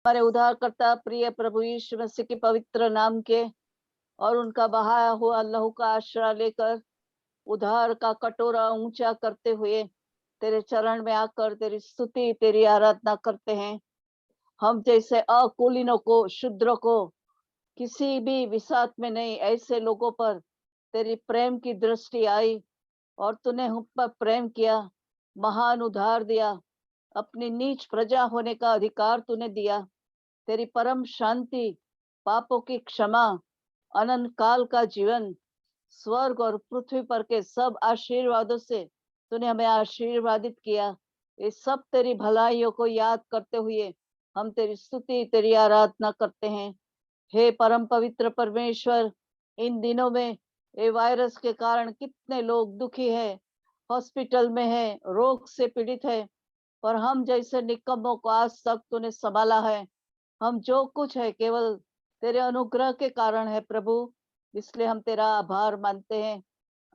हमारे उद्धारकर्ता प्रिय प्रभु यीशु मसीह के पवित्र नाम के और उनका बहाया हुआ लहू का आश्रय लेकर उद्धार का कटोरा ऊंचा करते हुए तेरे चरण में आकर तेरी स्तुति तेरी आराधना करते हैं। हम जैसे अकुलीनों को, शुद्रों को किसी भी विसात में नहीं, ऐसे लोगों पर तेरी प्रेम की दृष्टि आई और तूने हम पर प्रेम किया, महान उद्धार दिया, अपनी नीच प्रजा होने का अधिकार तूने दिया। तेरी परम शांति, पापों की क्षमा, अनंत काल का जीवन, स्वर्ग और पृथ्वी पर के सब आशीर्वादों से तूने हमें आशीर्वादित किया। ये सब तेरी भलाइयों को याद करते हुए हम तेरी स्तुति तेरी आराधना करते हैं। हे परम पवित्र परमेश्वर, इन दिनों में ये वायरस के कारण कितने लोग दुखी है, हॉस्पिटल में है, रोग से पीड़ित है, पर हम जैसे निकम्मों को आज तक तूने संभाला है। हम जो कुछ है केवल तेरे अनुग्रह के कारण है प्रभु, इसलिए हम तेरा आभार मानते हैं।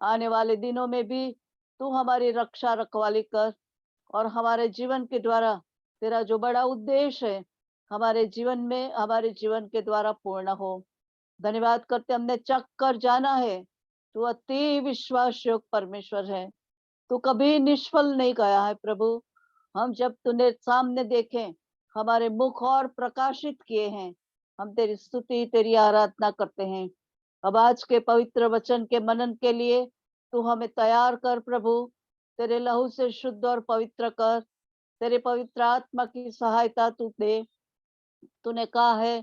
आने वाले दिनों में भी तू हमारी रक्षा रखवाली कर और हमारे जीवन के द्वारा तेरा जो बड़ा उद्देश्य है हमारे जीवन में, हमारे जीवन के द्वारा पूर्ण हो। धन्यवाद करते हमने चक कर जाना है, तू अति विश्वास योग्य परमेश्वर है। तू कभी निष्फल नहीं गया है प्रभु। हम जब तूने सामने देखे, हमारे मुख और प्रकाशित किए हैं, हम तेरी स्तुति तेरी आराधना करते हैं। अब आज के पवित्र वचन के मनन के लिए तू हमें तैयार कर प्रभु, तेरे लहू से शुद्ध और पवित्र कर। तेरे पवित्र आत्मा की सहायता तू दे। तूने कहा है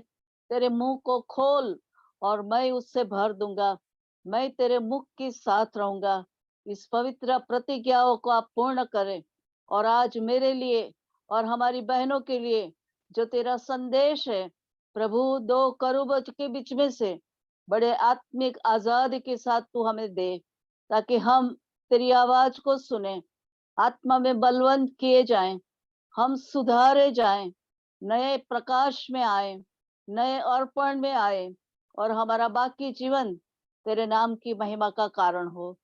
तेरे मुंह को खोल और मैं उससे भर दूंगा, मैं तेरे मुख के साथ रहूंगा। इस पवित्र प्रतिज्ञाओं को आप पूर्ण करें और आज मेरे लिए और हमारी बहनों के लिए जो तेरा संदेश है प्रभु, दो करूबों के बीच में से बड़े आत्मिक आजादी के साथ तू हमें दे, ताकि हम तेरी आवाज को सुने, आत्मा में बलवंत किए जाएं, हम सुधारे जाएं, नए प्रकाश में आए, नए अर्पण में आए और हमारा बाकी जीवन तेरे नाम की महिमा का कारण हो।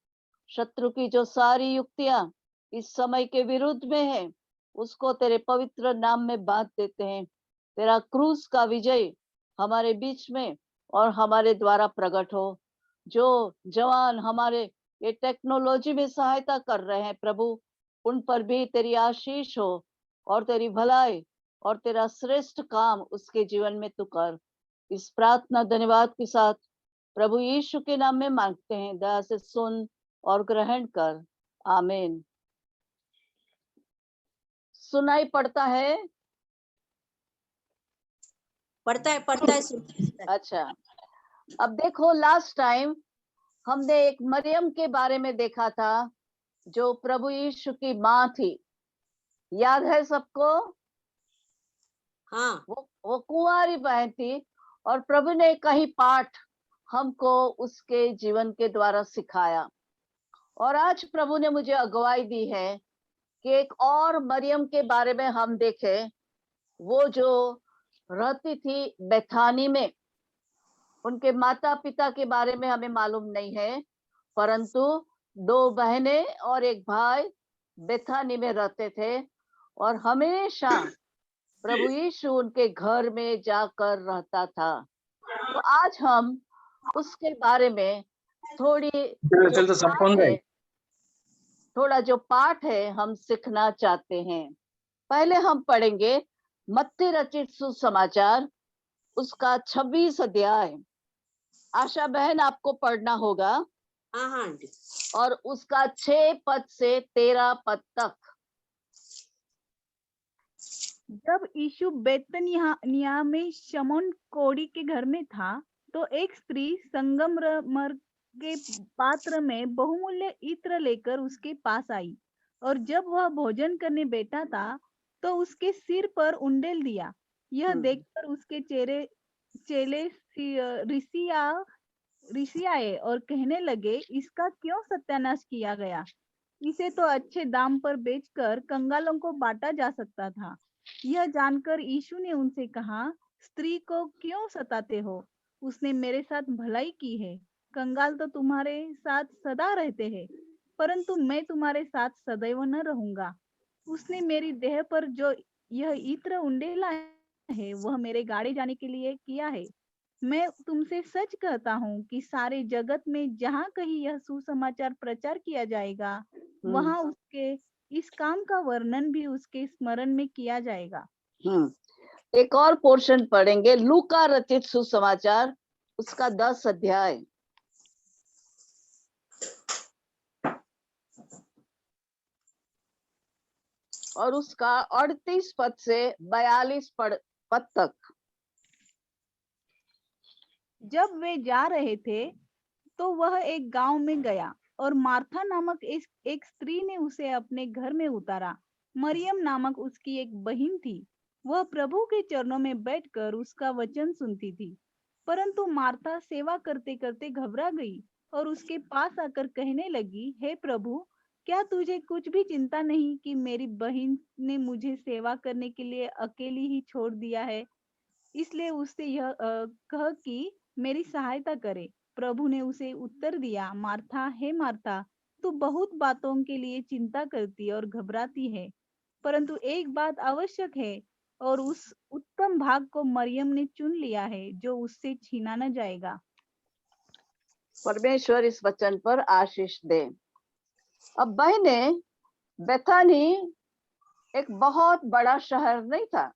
शत्रु की जो सारी युक्तियां इस समय के विरुद्ध में है, उसको तेरे पवित्र नाम में बांध देते हैं। तेरा क्रूस का विजय हमारे बीच में और हमारे द्वारा प्रकट हो। जो जवान हमारे ये टेक्नोलॉजी में सहायता कर रहे हैं प्रभु, उन पर भी तेरी आशीष हो और तेरी भलाई और तेरा श्रेष्ठ काम उसके जीवन में तू कर। इस प्रार्थना धन्यवाद के साथ प्रभु यीशु के नाम में मांगते हैं, दया से सुन और ग्रहण कर। आमीन। सुनाई पड़ता है? पड़ता है अच्छा, अब देखो, लास्ट टाइम हमने एक मरियम के बारे में देखा था जो प्रभु यीशु की माँ थी। याद है सबको? हाँ, वो कुंवारी बहन थी और प्रभु ने कई पाठ हमको उसके जीवन के द्वारा सिखाया। और आज प्रभु ने मुझे अगुवाई दी है कि एक और मरियम के बारे में हम देखें, वो जो रहती थी बेथानी में। उनके माता पिता के बारे में हमें मालूम नहीं है, परंतु दो बहनें और एक भाई बेथानी में रहते थे और हमेशा प्रभु यीशु उनके घर में जाकर रहता था। तो आज हम उसके बारे में थोड़ी जो पाठ है, थोड़ा जो पाठ है हम सीखना चाहते हैं। पहले हम पढ़ेंगे मत्ती रचित सुसमाचार, उसका 26 अध्याय। आशा बहन आपको पढ़ना होगा। हाँ हाँ आंटी। और उसका 6 पद से 13 पद तक। जब यीशु बेतनियाह में शमौन कोढ़ी के घर में था, तो एक स्त्री संगमरमर के पात्र में बहुमूल्य इत्र लेकर उसके पास आई, और जब वह भोजन करने बैठा था तो उसके सिर पर उंडेल दिया। यह देखकर उसके चेले ऋषियाए और कहने लगे, इसका क्यों सत्यानाश किया गया? इसे तो अच्छे दाम पर बेचकर कंगालों को बांटा जा सकता था। यह जानकर यीशु ने उनसे कहा, स्त्री को क्यों सताते हो? उसने मेरे साथ भलाई की है। कंगाल तो तुम्हारे साथ सदा रहते हैं, परंतु मैं तुम्हारे साथ सदैव न रहूंगा। उसने मेरी देह पर जो यह इत्र उंडेला है वह मेरे गाड़े जाने के लिए किया है। मैं तुमसे सच कहता हूँ कि सारे जगत में जहाँ कहीं यह सुसमाचार प्रचार किया जाएगा, वहाँ उसके इस काम का वर्णन भी उसके स्मरण में किया जाएगा। एक और पोर्शन पढ़ेंगे, लूका रचित सुसमाचार, उसका 10 अध्याय और उसका 38 पद से 42 पद तक। जब वे जा रहे थे तो वह एक गांव में गया और मार्था नामक एक स्त्री ने उसे अपने घर में उतारा। मरियम नामक उसकी एक बहन थी। वह प्रभु के चरणों में बैठकर उसका वचन सुनती थी। परंतु मार्था सेवा करते करते घबरा गई और उसके पास आकर कहने लगी, हे प्रभु, क्या तुझे कुछ भी चिंता नहीं कि मेरी बहन ने मुझे सेवा करने के लिए अकेली ही छोड़ दिया है? इसलिए उससे यह कह कि मेरी सहायता करे। प्रभु ने उसे उत्तर दिया, मार्था, हे मार्था, तू बहुत बातों के लिए चिंता करती और घबराती है, परंतु एक बात आवश्यक है और उस उत्तम भाग को मरियम ने चुन लिया है जो उससे छीना न जाएगा। परमेश्वर इस वचन पर आशीष दे। अब बहने, बेथानी एक बहुत बड़ा शहर नहीं था,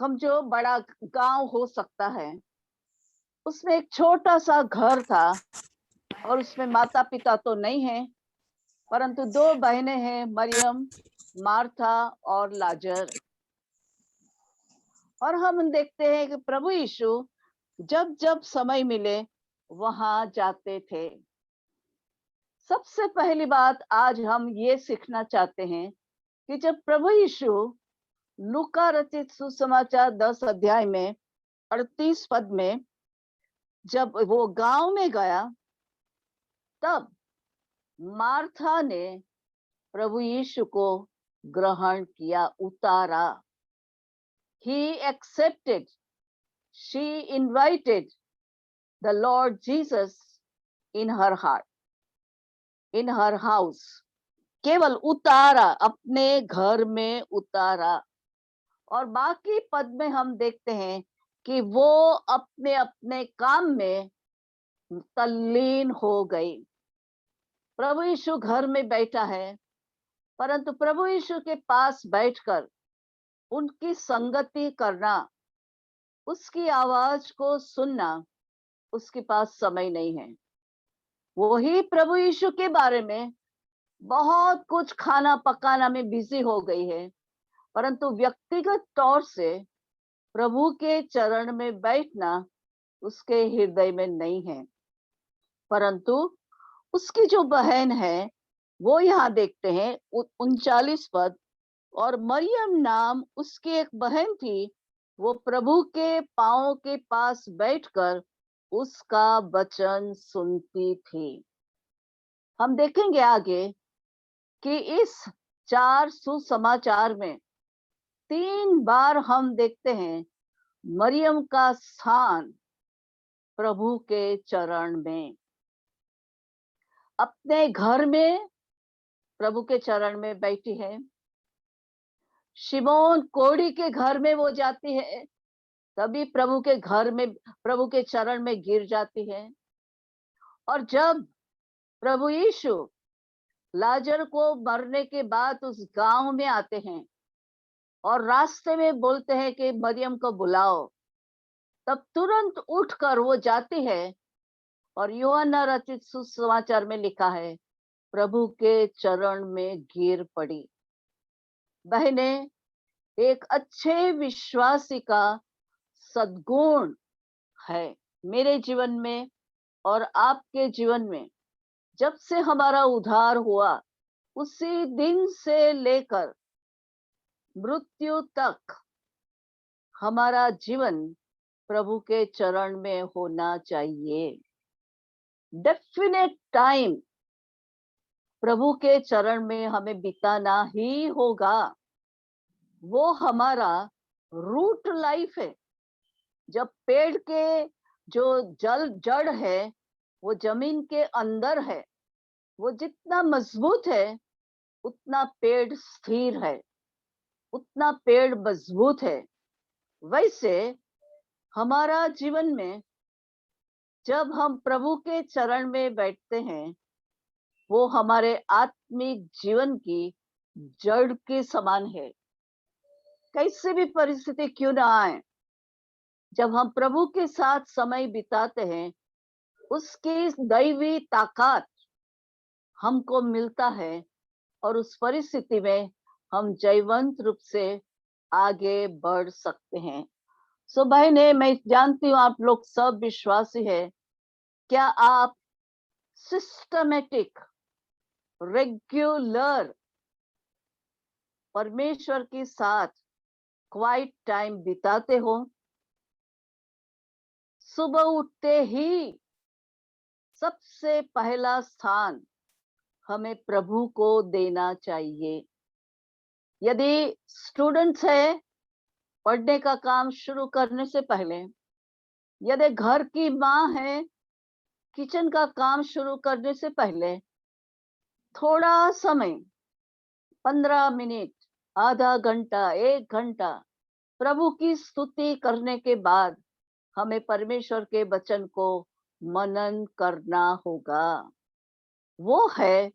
समझो बड़ा गांव हो सकता है। उसमें एक छोटा सा घर था और उसमें माता पिता तो नहीं है, परंतु 2 बहनें हैं, मरियम, मार्था और लाजर। और हम देखते हैं कि प्रभु यीशु जब जब समय मिले वहां जाते थे। सबसे पहली बात आज हम ये सीखना चाहते हैं कि जब प्रभु यीशु लूका रचित सुसमाचार 10 अध्याय में 38 पद में जब वो गांव में गया, तब मार्था ने प्रभु यीशु को ग्रहण किया, उतारा। He accepted, she invited the Lord Jesus in her heart, in her house. केवल उतारा, अपने घर में उतारा। और बाकी पद में हम देखते हैं कि वो अपने अपने काम में तल्लीन हो गई। प्रभु यीशु घर में बैठा है, परंतु प्रभु यीशु के पास बैठकर उनकी संगति करना, उसकी आवाज को सुनना उसके पास समय नहीं है। वही प्रभु यीशु के बारे में बहुत कुछ खाना पकाना में बिजी हो गई है, परंतु व्यक्तिगत तौर से प्रभु के चरण में बैठना उसके हृदय में नहीं है। परंतु उसकी जो बहन है वो यहाँ देखते हैं 39 पद, और मरियम नाम उसकी एक बहन थी, वो प्रभु के पांव के पास बैठकर उसका वचन सुनती थी। हम देखेंगे आगे कि इस 4 सुसमाचार में 3 बार हम देखते हैं मरियम का स्थान प्रभु के चरण में। अपने घर में प्रभु के चरण में बैठी है, शिमोन कोढ़ी के घर में वो जाती है, तभी प्रभु के घर में, प्रभु के चरण में गिर जाती है। और जब प्रभु यीशु लाजर को मरने के बाद उस गांव में आते हैं और रास्ते में बोलते हैं कि मरियम को बुलाओ, तब तुरंत उठकर वो जाती है और यूहन्ना रचित सुसमाचार में लिखा है, प्रभु के चरण में गिर पड़ी। बहने, एक अच्छे विश्वासी का सद्गुण है मेरे जीवन में और आपके जीवन में। जब से हमारा उद्धार हुआ, उसी दिन से लेकर मृत्यु तक हमारा जीवन प्रभु के चरण में होना चाहिए। डेफिनेट टाइम प्रभु के चरण में हमें बिताना ही होगा। वो हमारा रूट लाइफ है। जब पेड़ के जो जड़ है वो जमीन के अंदर है, वो जितना मजबूत है उतना पेड़ स्थिर है, उतना पेड़ मजबूत है। वैसे हमारा जीवन में जब हम प्रभु के चरण में बैठते हैं, वो हमारे आत्मिक जीवन की जड़ के समान है। कैसे भी परिस्थिति क्यों ना आए, जब हम प्रभु के साथ समय बिताते हैं, उसकी दैवी ताकत हमको मिलता है और उस परिस्थिति में हम जयवंत रूप से आगे बढ़ सकते हैं। सो बहने, मैं जानती हूँ आप लोग सब विश्वासी है। क्या आप सिस्टमेटिक रेगुलर परमेश्वर के साथ क्वाइट टाइम बिताते हो? सुबह उठते ही सबसे पहला स्थान हमें प्रभु को देना चाहिए। यदि स्टूडेंट्स है, पढ़ने का काम शुरू करने से पहले, यदि घर की माँ है, किचन का काम शुरू करने से पहले थोड़ा समय 15 मिनट, आधा घंटा, 1 घंटा प्रभु की स्तुति करने के बाद हमें परमेश्वर के वचन को मनन करना होगा। वो है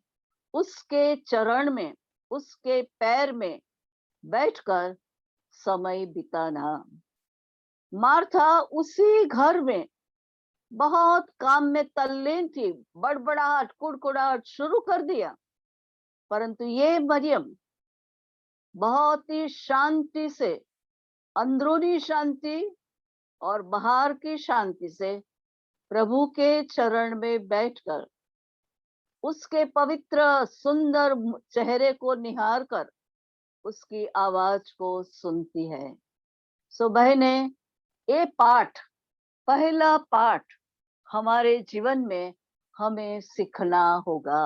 उसके चरण में, उसके पैर में बैठकर समय बिताना। मार्था उसी घर में बहुत काम में तल्लीन थी, बड़बड़ाहट कुड़कुड़ाहट शुरू कर दिया, परंतु ये मरियम बहुत ही शांति से, अंदरूनी शांति और बाहर की शांति से प्रभु के चरण में बैठकर उसके पवित्र सुंदर चेहरे को निहार कर उसकी आवाज को सुनती है। सो बहने, ये पाठ, पहला पाठ हमारे जीवन में हमें सीखना होगा।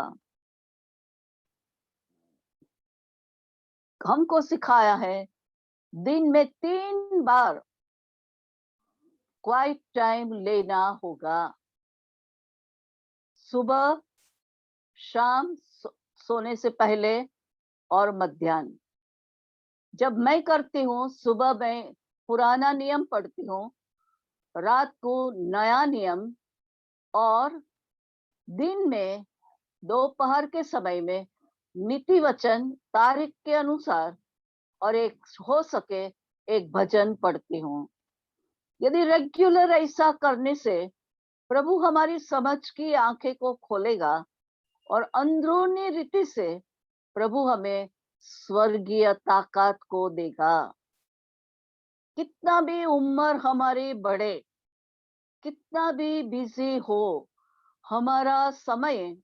हमको सिखाया है दिन में 3 बार क्वाइट टाइम लेना होगा। सुबह, शाम, सोने से पहले और मध्याह्न। जब मैं करती हूँ, सुबह मैं पुराना नियम पढ़ती हूँ, रात को नया नियम, और दिन में दोपहर के समय में नीति वचन तारीख के अनुसार और एक हो सके एक भजन पढ़ती हूँ। यदि रेगुलर ऐसा करने से प्रभु हमारी समझ की आंखें को खोलेगा और अंदरूनी रीति से प्रभु हमें स्वर्गीय ताकत को देगा। कितना भी उम्र हमारी बढ़े, कितना भी बिजी हो, हमारा समय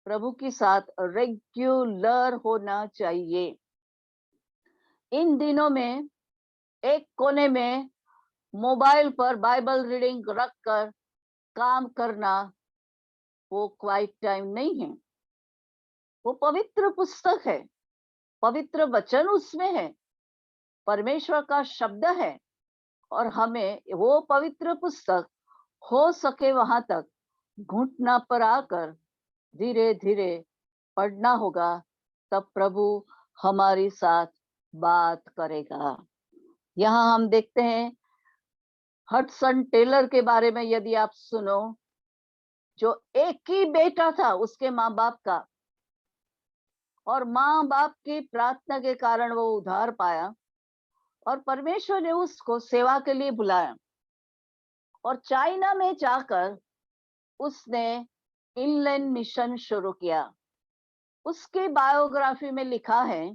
प्रभु के साथ रेगुलर होना चाहिए। इन दिनों में एक कोने में मोबाइल पर बाइबल रीडिंग रखकर काम करना, वो क्वाइट टाइम नहीं है। वो पवित्र पुस्तक है, पवित्र वचन उसमें है, परमेश्वर का शब्द है, और हमें वो पवित्र पुस्तक हो सके वहां तक घुटना पर आकर धीरे धीरे पढ़ना होगा, तब प्रभु हमारे साथ बात करेगा। यहाँ हम देखते हैं हडसन टेलर के बारे में। यदि आप सुनो, जो एक ही बेटा था उसके माँ बाप का, और माँ बाप की प्रार्थना के कारण वो उद्धार पाया, और परमेश्वर ने उसको सेवा के लिए बुलाया, और चाइना में जाकर उसने इनलैंड मिशन शुरू किया। उसकी बायोग्राफी में लिखा है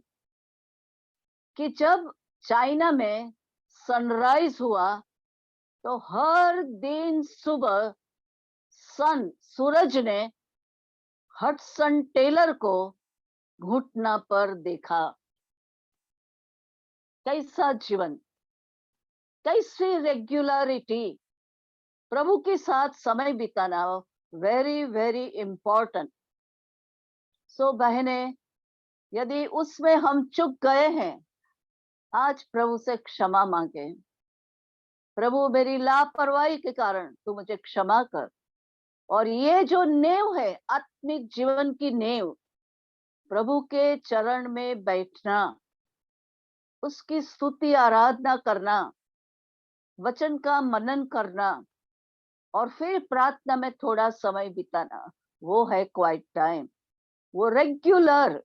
कि जब चाइना में सनराइज हुआ तो हर दिन सुबह सूरज ने हडसन टेलर को घुटना पर देखा। कैसा जीवन, कैसी रेगुलरिटी, प्रभु के साथ समय बिताना वेरी वेरी इंपॉर्टेंट। सो बहने, यदि उसमें हम चूक गए हैं, आज प्रभु से क्षमा मांगे। प्रभु, मेरी लापरवाही के कारण तू मुझे क्षमा कर, और ये जो नेव है, आत्मिक जीवन की नेव, प्रभु के चरण में बैठना, उसकी स्तुति आराधना करना, वचन का मनन करना और फिर प्रार्थना में थोड़ा समय बिताना, वो है क्वाइट टाइम। वो रेगुलर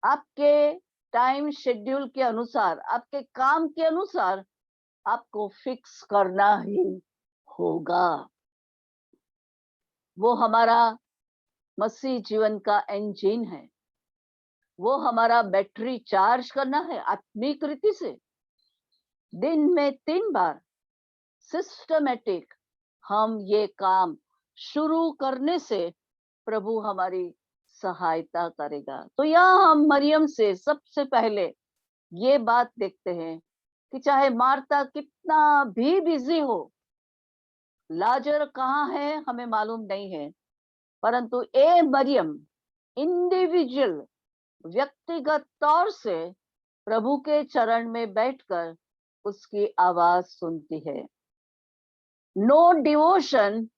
आपके टाइम शेड्यूल के अनुसार, आपके काम के अनुसार आपको फिक्स करना ही होगा। वो हमारा मसीह जीवन का इंजन है। वो हमारा बैटरी चार्ज करना है आत्मिक रीति से। दिन में 3 बार सिस्टमेटिक हम ये काम शुरू करने से प्रभु हमारी सहायता करेगा। तो यहाँ हम मरियम से सबसे पहले ये बात देखते हैं कि चाहे मार्ता कितना भी बिजी हो, लाजर कहाँ है हमें मालूम नहीं है, परंतु ए मरियम इंडिविजुअल व्यक्तिगत तौर से प्रभु के चरण में बैठकर उसकी आवाज सुनती है। No devotion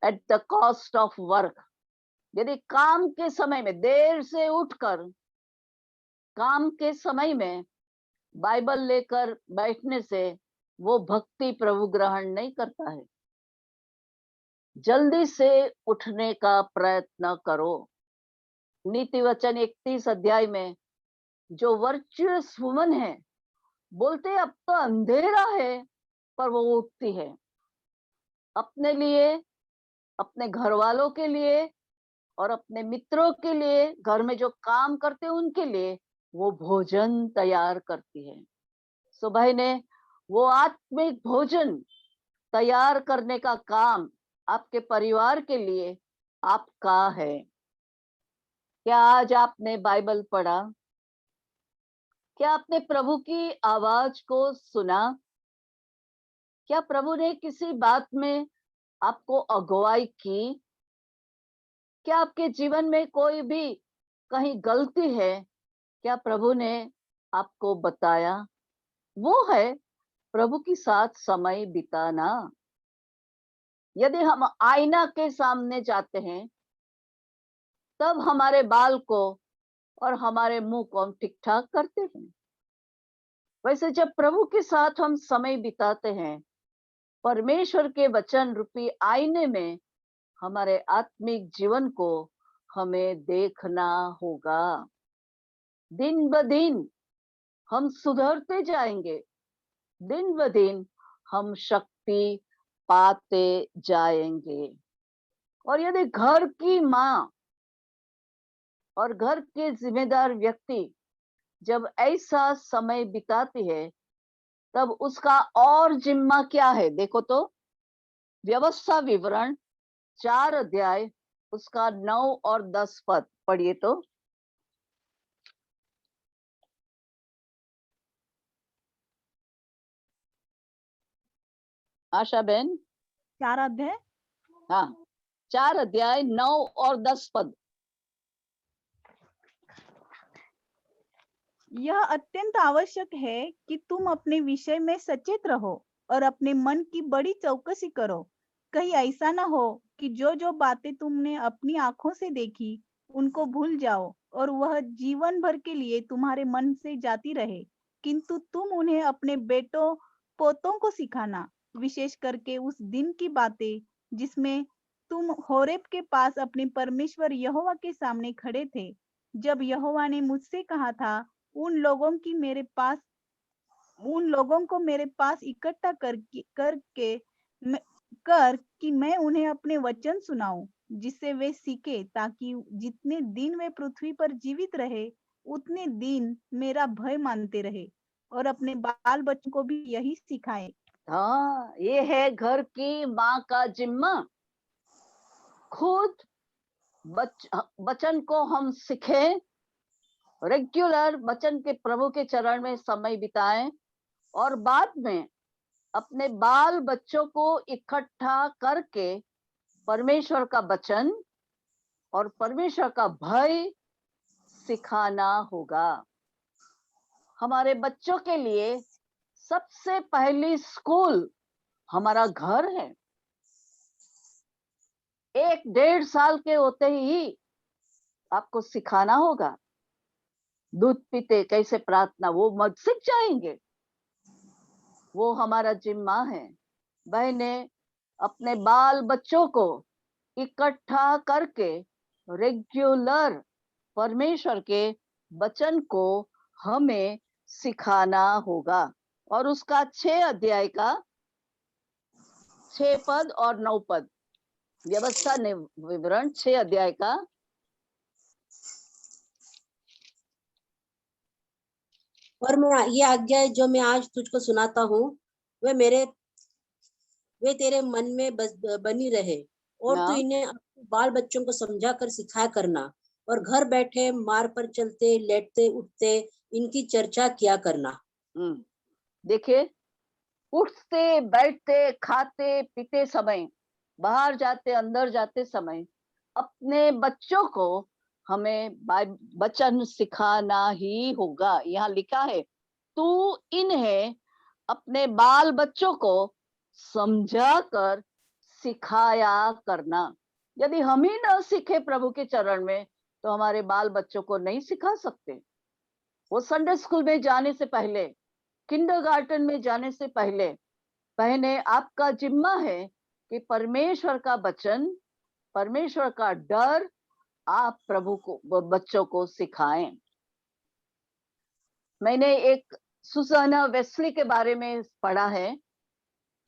at the cost of work. यदि काम के समय में देर से उठकर काम के समय में बाइबल लेकर बैठने से वो भक्ति प्रभु ग्रहण नहीं करता है। जल्दी से उठने का प्रयत्न करो। नीति वचन 31 अध्याय में जो वर्चुअस वुमन है, बोलते अब तो अंधेरा है, पर वो उठती है अपने लिए, अपने घर वालों के लिए और अपने मित्रों के लिए, घर में जो काम करते हैं उनके लिए वो भोजन तैयार करती है। सुबह ने वो आत्मिक भोजन तैयार करने का काम आपके परिवार के लिए आपका है। क्या आज आपने बाइबल पढ़ा? क्या आपने प्रभु की आवाज को सुना? क्या प्रभु ने किसी बात में आपको अगुवाई की? क्या आपके जीवन में कोई भी कहीं गलती है, क्या प्रभु ने आपको बताया? वो है प्रभु के साथ समय बिताना। यदि हम आईना के सामने जाते हैं, तब हमारे बाल को और हमारे मुंह को हम ठीक ठाक करते हैं। वैसे जब प्रभु के साथ हम समय बिताते हैं, परमेश्वर के वचन रूपी आईने में हमारे आत्मिक जीवन को हमें देखना होगा। दिन ब दिन हम सुधरते जाएंगे, दिन ब दिन हम शक्ति पाते जाएंगे। और यदि घर की माँ और घर के जिम्मेदार व्यक्ति जब ऐसा समय बिताती है, तब उसका और जिम्मा क्या है? देखो तो व्यवस्था विवरण 4 अध्याय उसका 9 और 10 पद पढ़िए तो। आशा बहन। 4 अध्याय, हाँ, 4 अध्याय 9 और 10 पद। यह अत्यंत आवश्यक है कि तुम अपने विषय में सचेत रहो और अपने मन की बड़ी चौकसी करो। कहीं ऐसा ना हो कि जो जो बातें तुमने अपनी आंखों से देखी उनको भूल जाओ और वह जीवन भर के लिए तुम्हारे मन से जाती रहे, किंतु तुम उन्हें अपने बेटों पोतों को सिखाना, विशेष करके उस दिन की बातें जिसमें तुम होरेब के पास अपने परमेश्वर यहोवा के सामने खड़े थे, जब यहोवा ने मुझसे कहा था उन लोगों को मेरे पास इकट्ठा कर कि मैं उन्हें अपने वचन सुनाऊं, जिससे वे सीखे, ताकि जितने दिन वे पृथ्वी पर जीवित रहे उतने दिन मेरा भय मानते रहे और अपने बाल बच्चों को भी यही सिखाए। हाँ, ये है घर की माँ का जिम्मा। खुद वचन को हम सीखें, रेगुलर वचन के प्रभु के चरण में समय बिताएं और बाद में अपने बाल बच्चों को इकट्ठा करके परमेश्वर का वचन और परमेश्वर का भय सिखाना होगा। हमारे बच्चों के लिए सबसे पहली स्कूल हमारा घर है। 1-1.5 साल के होते ही आपको सिखाना होगा। दूध पीते कैसे प्रार्थना, वो मत सीख जाएंगे। वो हमारा जिम्मा है। बहने अपने बाल बच्चों को इकट्ठा करके रेगुलर परमेश्वर के वचन को हमें सिखाना होगा। और उसका 6 अध्याय का 6 पद और 9 पद, व्यवस्था विवरण 6 अध्याय का और मैं ये आज्ञा जो मैं आज तुझको सुनाता हूँ वे तेरे मन में बनी रहे, और तू इन्हें अपने बाल बच्चों को समझा कर सिखाया करना, और घर बैठे मार्ग पर चलते लेटते उठते इनकी चर्चा किया करना। देखिए, उठते बैठते खाते पीते समय, बाहर जाते अंदर जाते समय अपने बच्चों को हमें वचन सिखाना ही होगा। यहाँ लिखा है, तू इन्हें अपने बाल बच्चों को समझा कर सिखाया करना। यदि हम ही न सीखे प्रभु के चरण में, तो हमारे बाल बच्चों को नहीं सिखा सकते। वो संडे स्कूल में जाने से पहले, किंडरगार्टन में जाने से पहले, बहने आपका जिम्मा है कि परमेश्वर का वचन, परमेश्वर का डर आप प्रभु को बच्चों को सिखाएं। मैंने एक सुसाना वेस्ली के बारे में पढ़ा है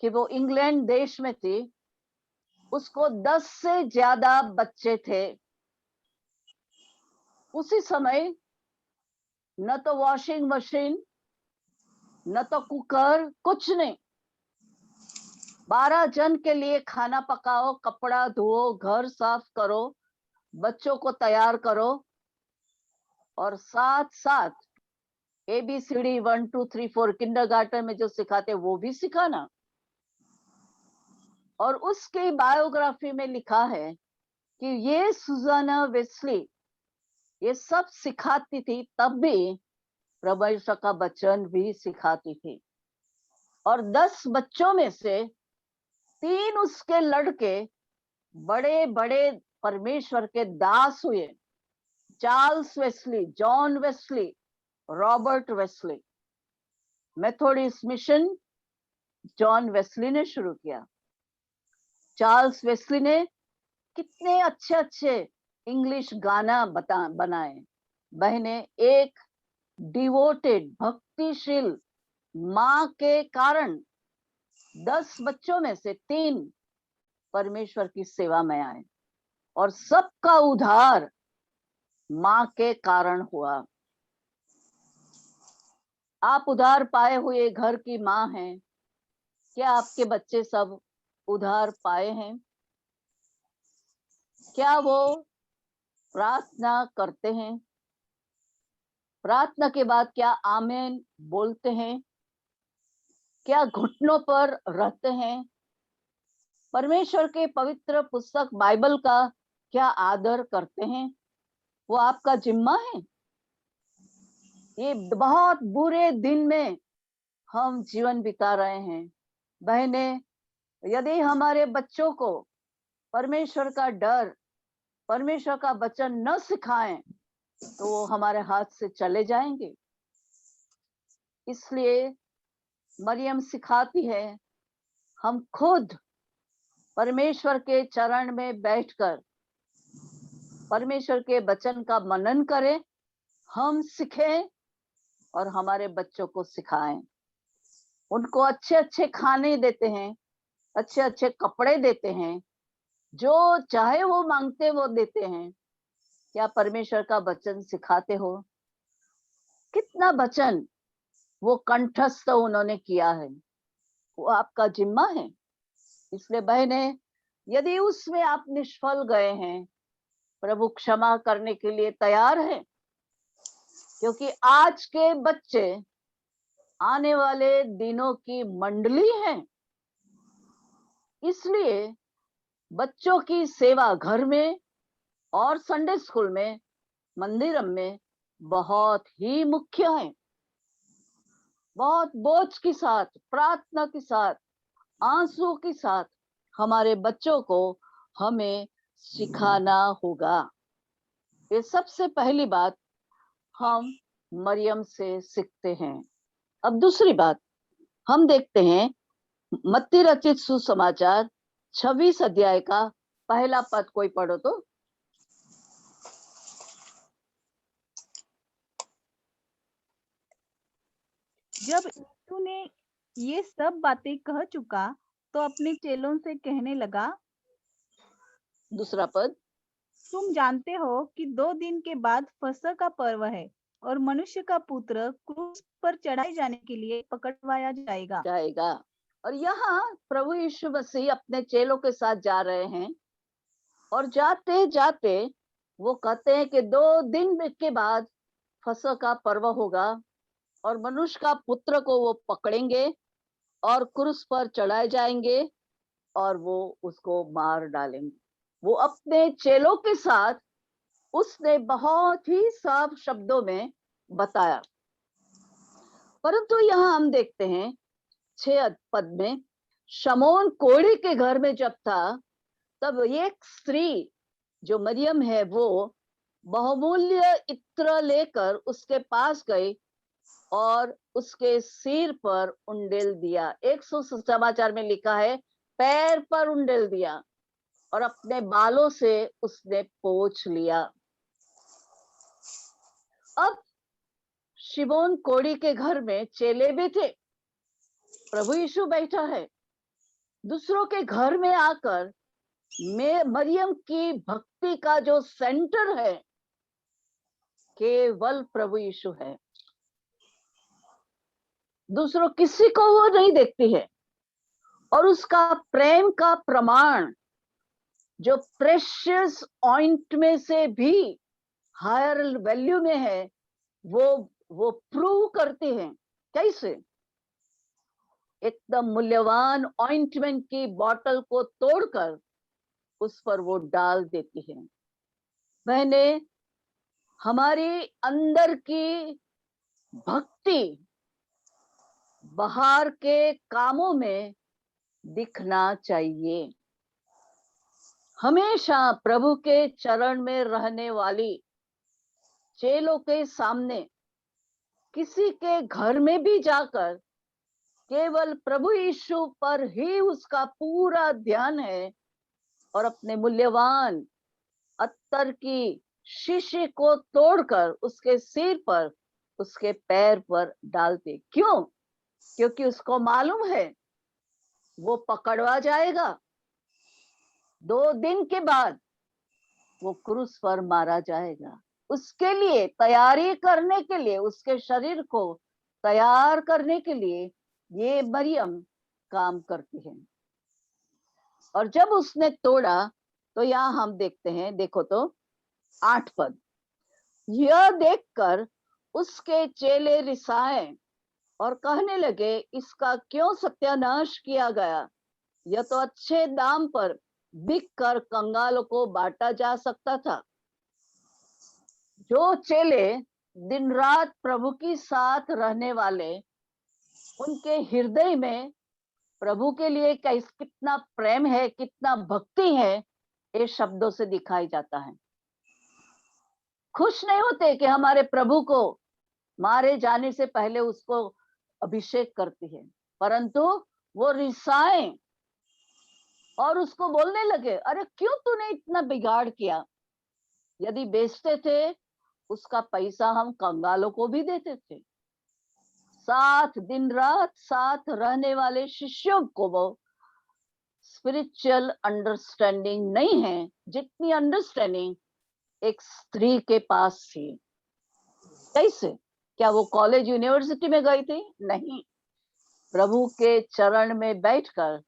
कि वो इंग्लैंड देश में थी। उसको 10 से ज्यादा बच्चे थे। उसी समय न तो वॉशिंग मशीन, न तो कुकर, कुछ नहीं। 12 जन के लिए खाना पकाओ, कपड़ा धोओ, घर साफ करो, बच्चों को तैयार करो, और साथ साथ ABCD 1 2 3 4 किंडरगार्टन में जो सिखाते वो भी सिखाना। और उसकी बायोग्राफी में लिखा है कि ये सुजाना वेस्ली ये सब सिखाती थी, तब भी परमेश्वर का वचन भी सिखाती थी। और 10 बच्चों में से 3 उसके लड़के बड़े बड़े परमेश्वर के दास हुए। Charles Wesley, John Wesley, Robert Wesley. Methodist mission John Wesley ने शुरू किया। चार्ल्स वेस्ली ने कितने अच्छे अच्छे इंग्लिश गाना बनाए। बहने, एक डिवोटेड भक्तिशील माँ के कारण 10 बच्चों में से 3 परमेश्वर की सेवा में आए, और सबका उद्धार माँ के कारण हुआ। आप उद्धार पाए हुए घर की माँ हैं। क्या आपके बच्चे सब उद्धार पाए हैं? क्या वो प्रार्थना करते हैं? प्रार्थना के बाद क्या आमीन बोलते हैं? क्या घुटनों पर रहते हैं? परमेश्वर के पवित्र पुस्तक बाइबल का क्या आदर करते हैं? वो आपका जिम्मा है। ये बहुत बुरे दिन में हम जीवन बिता रहे हैं। बहने, यदि हमारे बच्चों को परमेश्वर का डर, परमेश्वर का वचन न सिखाएं, तो वो हमारे हाथ से चले जाएंगे। इसलिए मरियम सिखाती है, हम खुद परमेश्वर के चरण में बैठकर परमेश्वर के वचन का मनन करें, हम सीखें और हमारे बच्चों को सिखाएं। उनको अच्छे अच्छे खाने देते हैं, अच्छे अच्छे कपड़े देते हैं, जो चाहे वो मांगते वो देते हैं। क्या परमेश्वर का वचन सिखाते हो? कितना वचन वो कंठस्थ उन्होंने किया है, वो आपका जिम्मा है। इसलिए बहने, यदि उसमें आप निष्फल गए हैं, प्रभु क्षमा करने के लिए तैयार है, क्योंकि आज के बच्चे आने वाले दिनों की मंडली हैं। इसलिए बच्चों की सेवा घर में और संडे स्कूल में, मंदिर में बहुत ही मुख्य है। बहुत बोझ के साथ, प्रार्थना के साथ, आंसू के साथ हमारे बच्चों को हमें सिखाना होगा। ये सबसे पहली बात हम मरियम से सीखते हैं। अब दूसरी बात, हम देखते हैं मत्ती रचित सुसमाचार 26 अध्याय का पहला पद, कोई पढ़ो तो। जब यीशु ने ये सब बातें कह चुका तो अपने चेलों से कहने लगा, दूसरा पद। तुम जानते हो कि 2 दिन के बाद फसह का पर्व है और मनुष्य का पुत्र क्रूस पर चढ़ाए जाने के लिए पकड़वाया जाएगा। और यहाँ प्रभु यीशु मसीह अपने चेलों के साथ जा रहे हैं और जाते जाते वो कहते हैं कि 2 दिन के बाद फसह का पर्व होगा और मनुष्य का पुत्र को वो पकड़ेंगे और क्रूस पर चढ़ाए जाएंगे और वो उसको मार डालेंगे। वो अपने चेलों के साथ उसने बहुत ही साफ शब्दों में बताया। परंतु यहाँ हम देखते हैं 6 पद में, शमौन कोढ़ी के घर में जब था तब एक स्त्री जो मरियम है वो बहुमूल्य इत्र लेकर उसके पास गई और उसके सिर पर उंडेल दिया। 100 समाचार में लिखा है पैर पर उंडेल दिया और अपने बालों से उसने पोंछ लिया। अब शिमोन कोढ़ी के घर में चेले भी थे, प्रभु यीशु बैठा है। दूसरों के घर में आकर मरियम की भक्ति का जो सेंटर है केवल प्रभु यीशु है, दूसरों किसी को वो नहीं देखती है। और उसका प्रेम का प्रमाण जो प्रेशियस ऑइंटमेंट से भी हायर वैल्यू में है वो प्रूव करते हैं। कैसे? एकदम मूल्यवान ऑइंटमेंट की बोतल को तोड़कर उस पर वो डाल देती है। मैंने हमारी अंदर की भक्ति बाहर के कामों में दिखना चाहिए। हमेशा प्रभु के चरण में रहने वाली चेलों के सामने किसी के घर में भी जाकर केवल प्रभु यीशु पर ही उसका पूरा ध्यान है और अपने मूल्यवान अत्तर की शीशी को तोड़कर उसके सिर पर उसके पैर पर डालते। क्यों? क्योंकि उसको मालूम है वो पकड़वा जाएगा, 2 दिन के बाद वो क्रूस पर मारा जाएगा। उसके लिए तैयारी करने के लिए, उसके शरीर को तैयार करने के लिए ये मरियम काम करती है। और जब उसने तोड़ा तो यहाँ हम देखते हैं, देखो तो 8 पद, यह देखकर उसके चेले रिसाए और कहने लगे, इसका क्यों सत्यानाश किया गया? यह तो अच्छे दाम पर बिक कर कंगालों को बांटा जा सकता था। जो चेले दिन रात प्रभु के साथ रहने वाले, उनके हृदय में प्रभु के लिए कितना प्रेम है, कितना भक्ति है, ये शब्दों से दिखाई जाता है। खुश नहीं होते कि हमारे प्रभु को मारे जाने से पहले उसको अभिषेक करती है, परंतु वो रिसाए और उसको बोलने लगे, अरे क्यों तूने इतना बिगाड़ किया? यदि बेचते थे उसका पैसा हम कंगालों को भी देते थे। साथ दिन रात साथ रहने वाले शिष्यों को वो स्पिरिचुअल अंडरस्टैंडिंग नहीं है जितनी अंडरस्टैंडिंग एक स्त्री के पास थी। कैसे? क्या वो कॉलेज यूनिवर्सिटी में गई थी? नहीं, प्रभु के चरण में बैठकर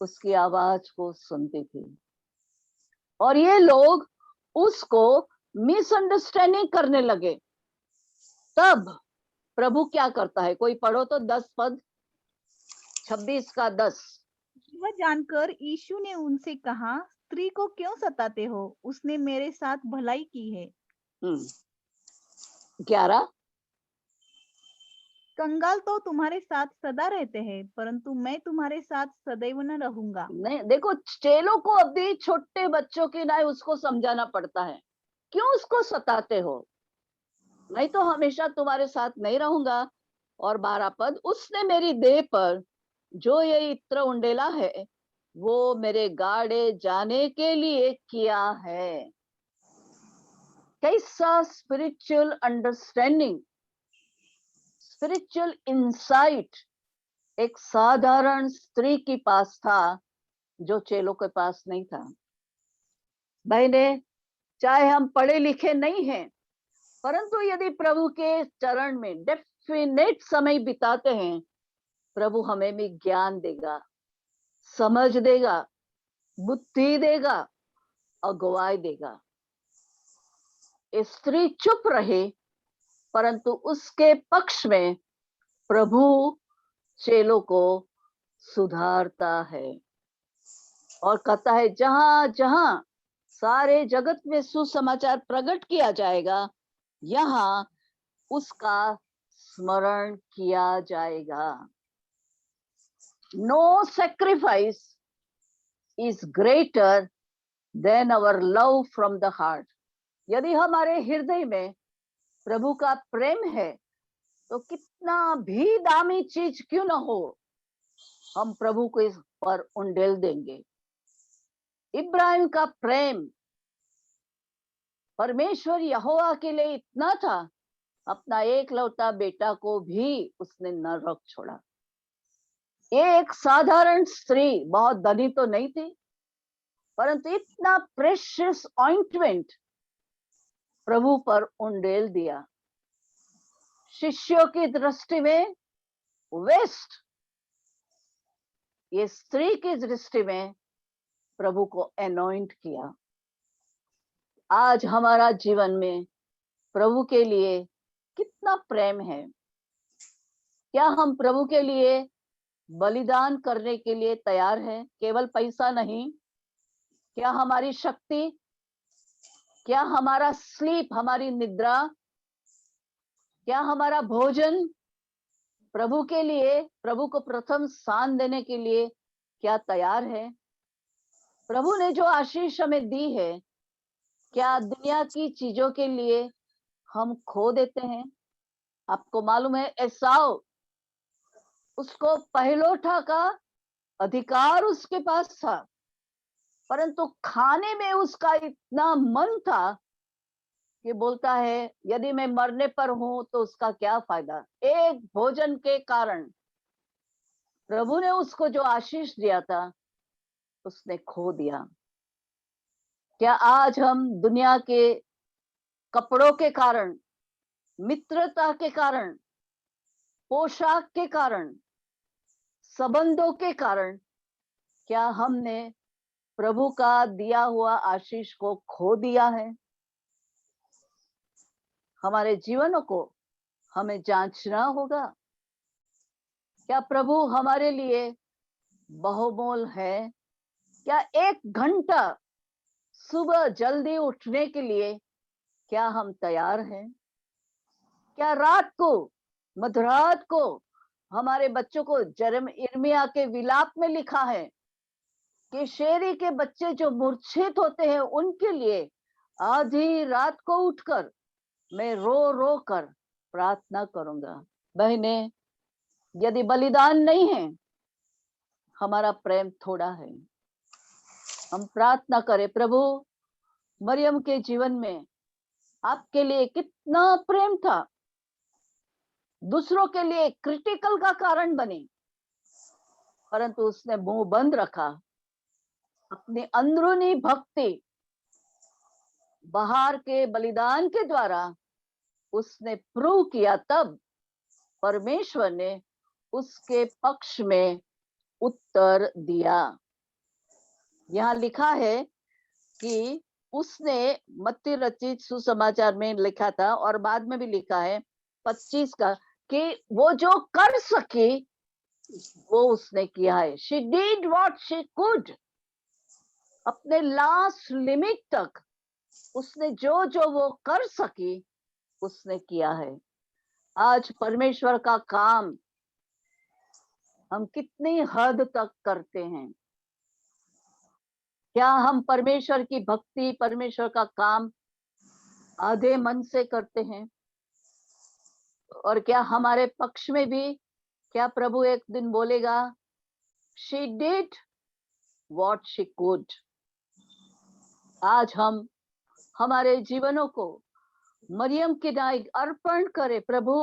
उसकी आवाज को सुनती थी। और ये लोग उसको मिसअंडरस्टैंडिंग करने लगे। तब प्रभु क्या करता है? कोई पढ़ो तो 10 पद, 26 का 10। वह जानकर यीशु ने उनसे कहा, स्त्री को क्यों सताते हो? उसने मेरे साथ भलाई की है। 11, कंगाल तो तुम्हारे साथ सदा रहते हैं, परंतु मैं तुम्हारे साथ सदैव न रहूंगा। नहीं, देखो चेलों को अभी छोटे बच्चों की नहीं उसको समझाना पड़ता है, क्यों उसको सताते हो? मैं तो हमेशा तुम्हारे साथ नहीं रहूंगा। और 12 पद, उसने मेरी देह पर जो ये इत्र उंडेला है वो मेरे गाड़े जाने के लिए किया है। कैसा स्पिरिचुअल अंडरस्टैंडिंग, स्पिरिचुअल इंसाइट एक साधारण स्त्री के पास था जो चेलों के पास नहीं था। बहने, चाहे हम पढ़े लिखे नहीं हैं, परंतु यदि प्रभु के चरण में डेफिनेट समय बिताते हैं, प्रभु हमें भी ज्ञान देगा, समझ देगा, बुद्धि देगा, अगुवाई देगा। स्त्री चुप रहे, परंतु उसके पक्ष में प्रभु चेलों को सुधारता है और कहता है जहां जहां सारे जगत में सुसमाचार प्रकट किया जाएगा, यहाँ उसका स्मरण किया जाएगा। No sacrifice is greater than our love from the heart. यदि हमारे हृदय में प्रभु का प्रेम है तो कितना भी दामी चीज क्यों ना हो, हम प्रभु को इस पर उंडेल देंगे। इब्राहिम का प्रेम परमेश्वर यहोवा के लिए इतना था, अपना एकलौता बेटा को भी उसने न रख छोड़ा। ये एक साधारण स्त्री, बहुत धनी तो नहीं थी, परंतु इतना प्रेशियस ऑइंटमेंट प्रभु पर उंडेल दिया। शिष्यों की दृष्टि में वेस्ट, ये स्त्री की दृष्टि में प्रभु को एनॉइंट किया। आज हमारा जीवन में प्रभु के लिए कितना प्रेम है? क्या हम प्रभु के लिए बलिदान करने के लिए तैयार हैं? केवल पैसा नहीं, क्या हमारी शक्ति, क्या हमारा स्लीप, हमारी निद्रा, क्या हमारा भोजन प्रभु के लिए, प्रभु को प्रथम स्थान देने के लिए क्या तैयार है? प्रभु ने जो आशीष हमें दी है, क्या दुनिया की चीजों के लिए हम खो देते हैं? आपको मालूम है एसाव, उसको पहलोठा का अधिकार उसके पास था, परंतु खाने में उसका इतना मन था कि बोलता है यदि मैं मरने पर हूं तो उसका क्या फायदा। एक भोजन के कारण प्रभु ने उसको जो आशीष दिया था उसने खो दिया। क्या आज हम दुनिया के कपड़ों के कारण, मित्रता के कारण, पोशाक के कारण, संबंधों के कारण, क्या हमने प्रभु का दिया हुआ आशीष को खो दिया है? हमारे जीवनों को हमें जांचना होगा। क्या प्रभु हमारे लिए बहुमोल है? क्या एक घंटा सुबह जल्दी उठने के लिए क्या हम तैयार हैं? क्या रात को, मध्यरात को हमारे बच्चों को यिर्मयाह के विलाप में लिखा है कि शेरी के बच्चे जो मूर्छित होते हैं उनके लिए आधी रात को उठकर मैं रो रो कर प्रार्थना करूंगा। बहने, यदि बलिदान नहीं है, हमारा प्रेम थोड़ा है। हम प्रार्थना करें, प्रभु मरियम के जीवन में आपके लिए कितना प्रेम था, दूसरों के लिए क्रिटिकल का कारण बनी, परंतु उसने मुंह बंद रखा। अपनी अंदरूनी भक्ति बाहर के बलिदान के द्वारा उसने प्रूव किया, तब परमेश्वर ने उसके पक्ष में उत्तर दिया। यहाँ लिखा है कि उसने मत्ती रचित सुसमाचार में लिखा था और बाद में भी लिखा है 25 का कि वो जो कर सकी वो उसने किया है। She did what she could. अपने लास्ट लिमिट तक उसने जो जो वो कर सकी उसने किया है। आज परमेश्वर का काम हम कितनी हद तक करते हैं? क्या हम परमेश्वर की भक्ति, परमेश्वर का काम आधे मन से करते हैं? और क्या हमारे पक्ष में भी क्या प्रभु एक दिन बोलेगा, she did what she could. आज हम हमारे जीवनों को मरियम के नाई अर्पण करें। प्रभु,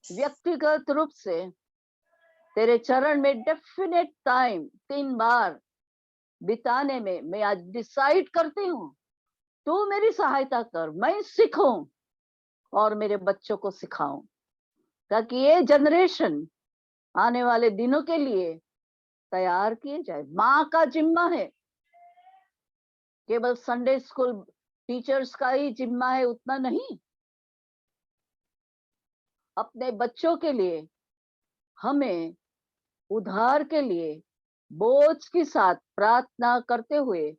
व्यक्तिगत रूप से तेरे चरण में डेफिनेट टाइम 3 बार बिताने में मैं आज डिसाइड करती हूँ, तू मेरी सहायता कर, मैं सीखूं और मेरे बच्चों को सिखाऊं, ताकि ये जनरेशन आने वाले दिनों के लिए तैयार किए जाए। माँ का जिम्मा है, केवल संडे स्कूल टीचर्स का ही जिम्मा है उतना नहीं। अपने बच्चों के लिए हमें उद्धार के लिए बोझ के साथ प्रार्थना करते हुए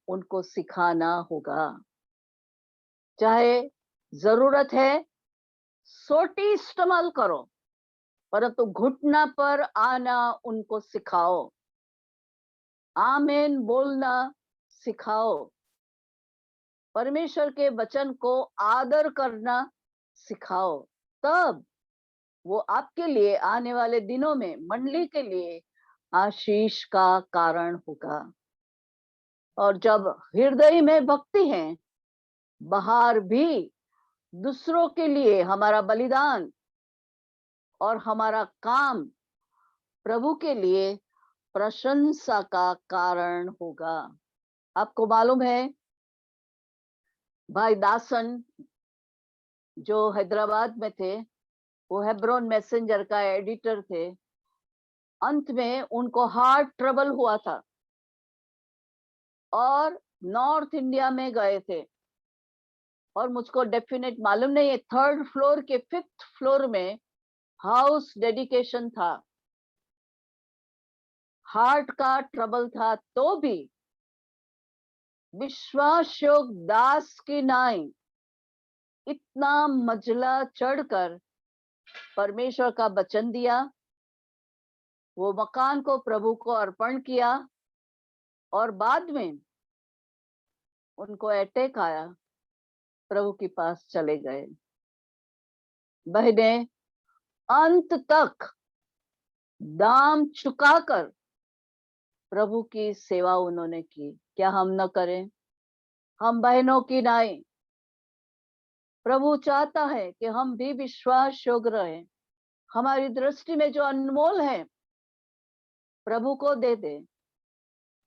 उनको सिखाना होगा। चाहे जरूरत है सोटी इस्तेमाल करो, परंतु घुटना पर आना उनको सिखाओ, आमीन बोलना सिखाओ, परमेश्वर के वचन को आदर करना सिखाओ। तब वो आपके लिए आने वाले दिनों में मंडली के लिए आशीष का कारण होगा। और जब हृदय में भक्ति है, बाहर भी दूसरों के लिए हमारा बलिदान और हमारा काम प्रभु के लिए प्रशंसा का कारण होगा। आपको मालूम है, भाई दासन जो हैदराबाद में थे, वो हेब्रोन मैसेंजर का एडिटर थे। अंत में उनको हार्ट ट्रबल हुआ था और नॉर्थ इंडिया में गए थे, और मुझको डेफिनेट मालूम नहीं है, 3rd फ्लोर के 5th फ्लोर में हाउस डेडिकेशन था। हार्ट का ट्रबल था तो भी विश्वास योग दास की नाई इतना मजला चढ़कर परमेश्वर का वचन दिया, वो मकान को प्रभु को अर्पण किया, और बाद में उनको अटैक आया, प्रभु के पास चले गए। बहने, अंत तक दाम चुकाकर प्रभु की सेवा उन्होंने की। क्या हम न करें? हम बहनों की नाई प्रभु चाहता है कि हम भी विश्वास योग्य रहें, हमारी दृष्टि में जो अनमोल है प्रभु को दे दे।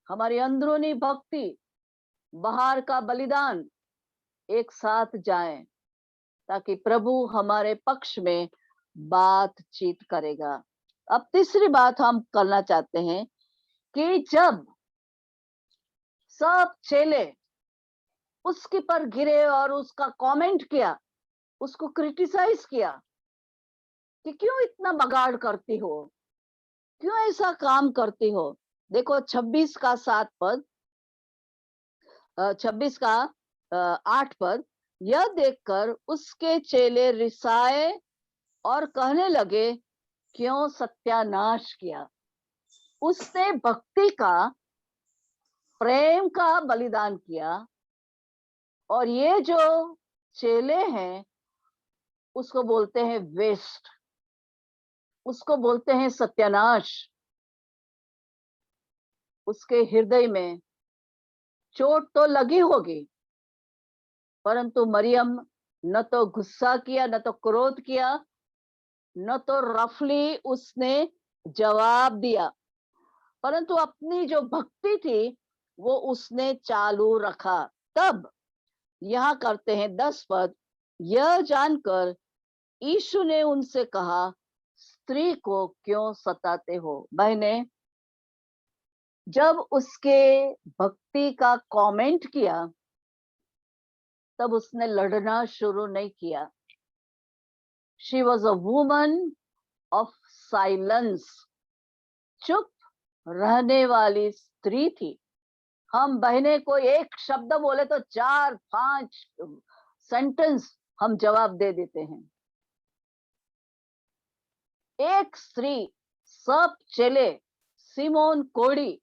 हमारी अंदरूनी भक्ति, बाहर का बलिदान एक साथ जाए, ताकि प्रभु हमारे पक्ष में बातचीत करेगा। अब तीसरी बात हम करना चाहते हैं कि जब सब चेले उसके पर गिरे और उसका कमेंट किया, उसको क्रिटिसाइज किया कि क्यों इतना बगाड़ करती हो, क्यों ऐसा काम करती हो। देखो 26 का 7 पद, 26 का 8 पद, यह देखकर उसके चेले रिसाए और कहने लगे, क्यों सत्यानाश किया। उसने भक्ति का, प्रेम का बलिदान किया, और ये जो चेले हैं उसको बोलते हैं वेस्ट, उसको बोलते हैं सत्यानाश। उसके हृदय में चोट तो लगी होगी, परंतु मरियम न तो गुस्सा किया, न तो क्रोध किया, न तो रफली उसने जवाब दिया, परंतु अपनी जो भक्ति थी वो उसने चालू रखा। तब यहाँ करते हैं 10 पद, यह जानकर यीशु ने उनसे कहा, स्त्री को क्यों सताते हो। बहने, जब उसके भक्ति का कमेंट किया तब उसने लड़ना शुरू नहीं किया। She was a woman of silence, चुप रहने वाली स्त्री थी। हम बहने को एक शब्द बोले तो 4-5 सेंटेंस हम जवाब दे देते हैं। एक स्त्री, सब चेले, सिमोन कोड़ी,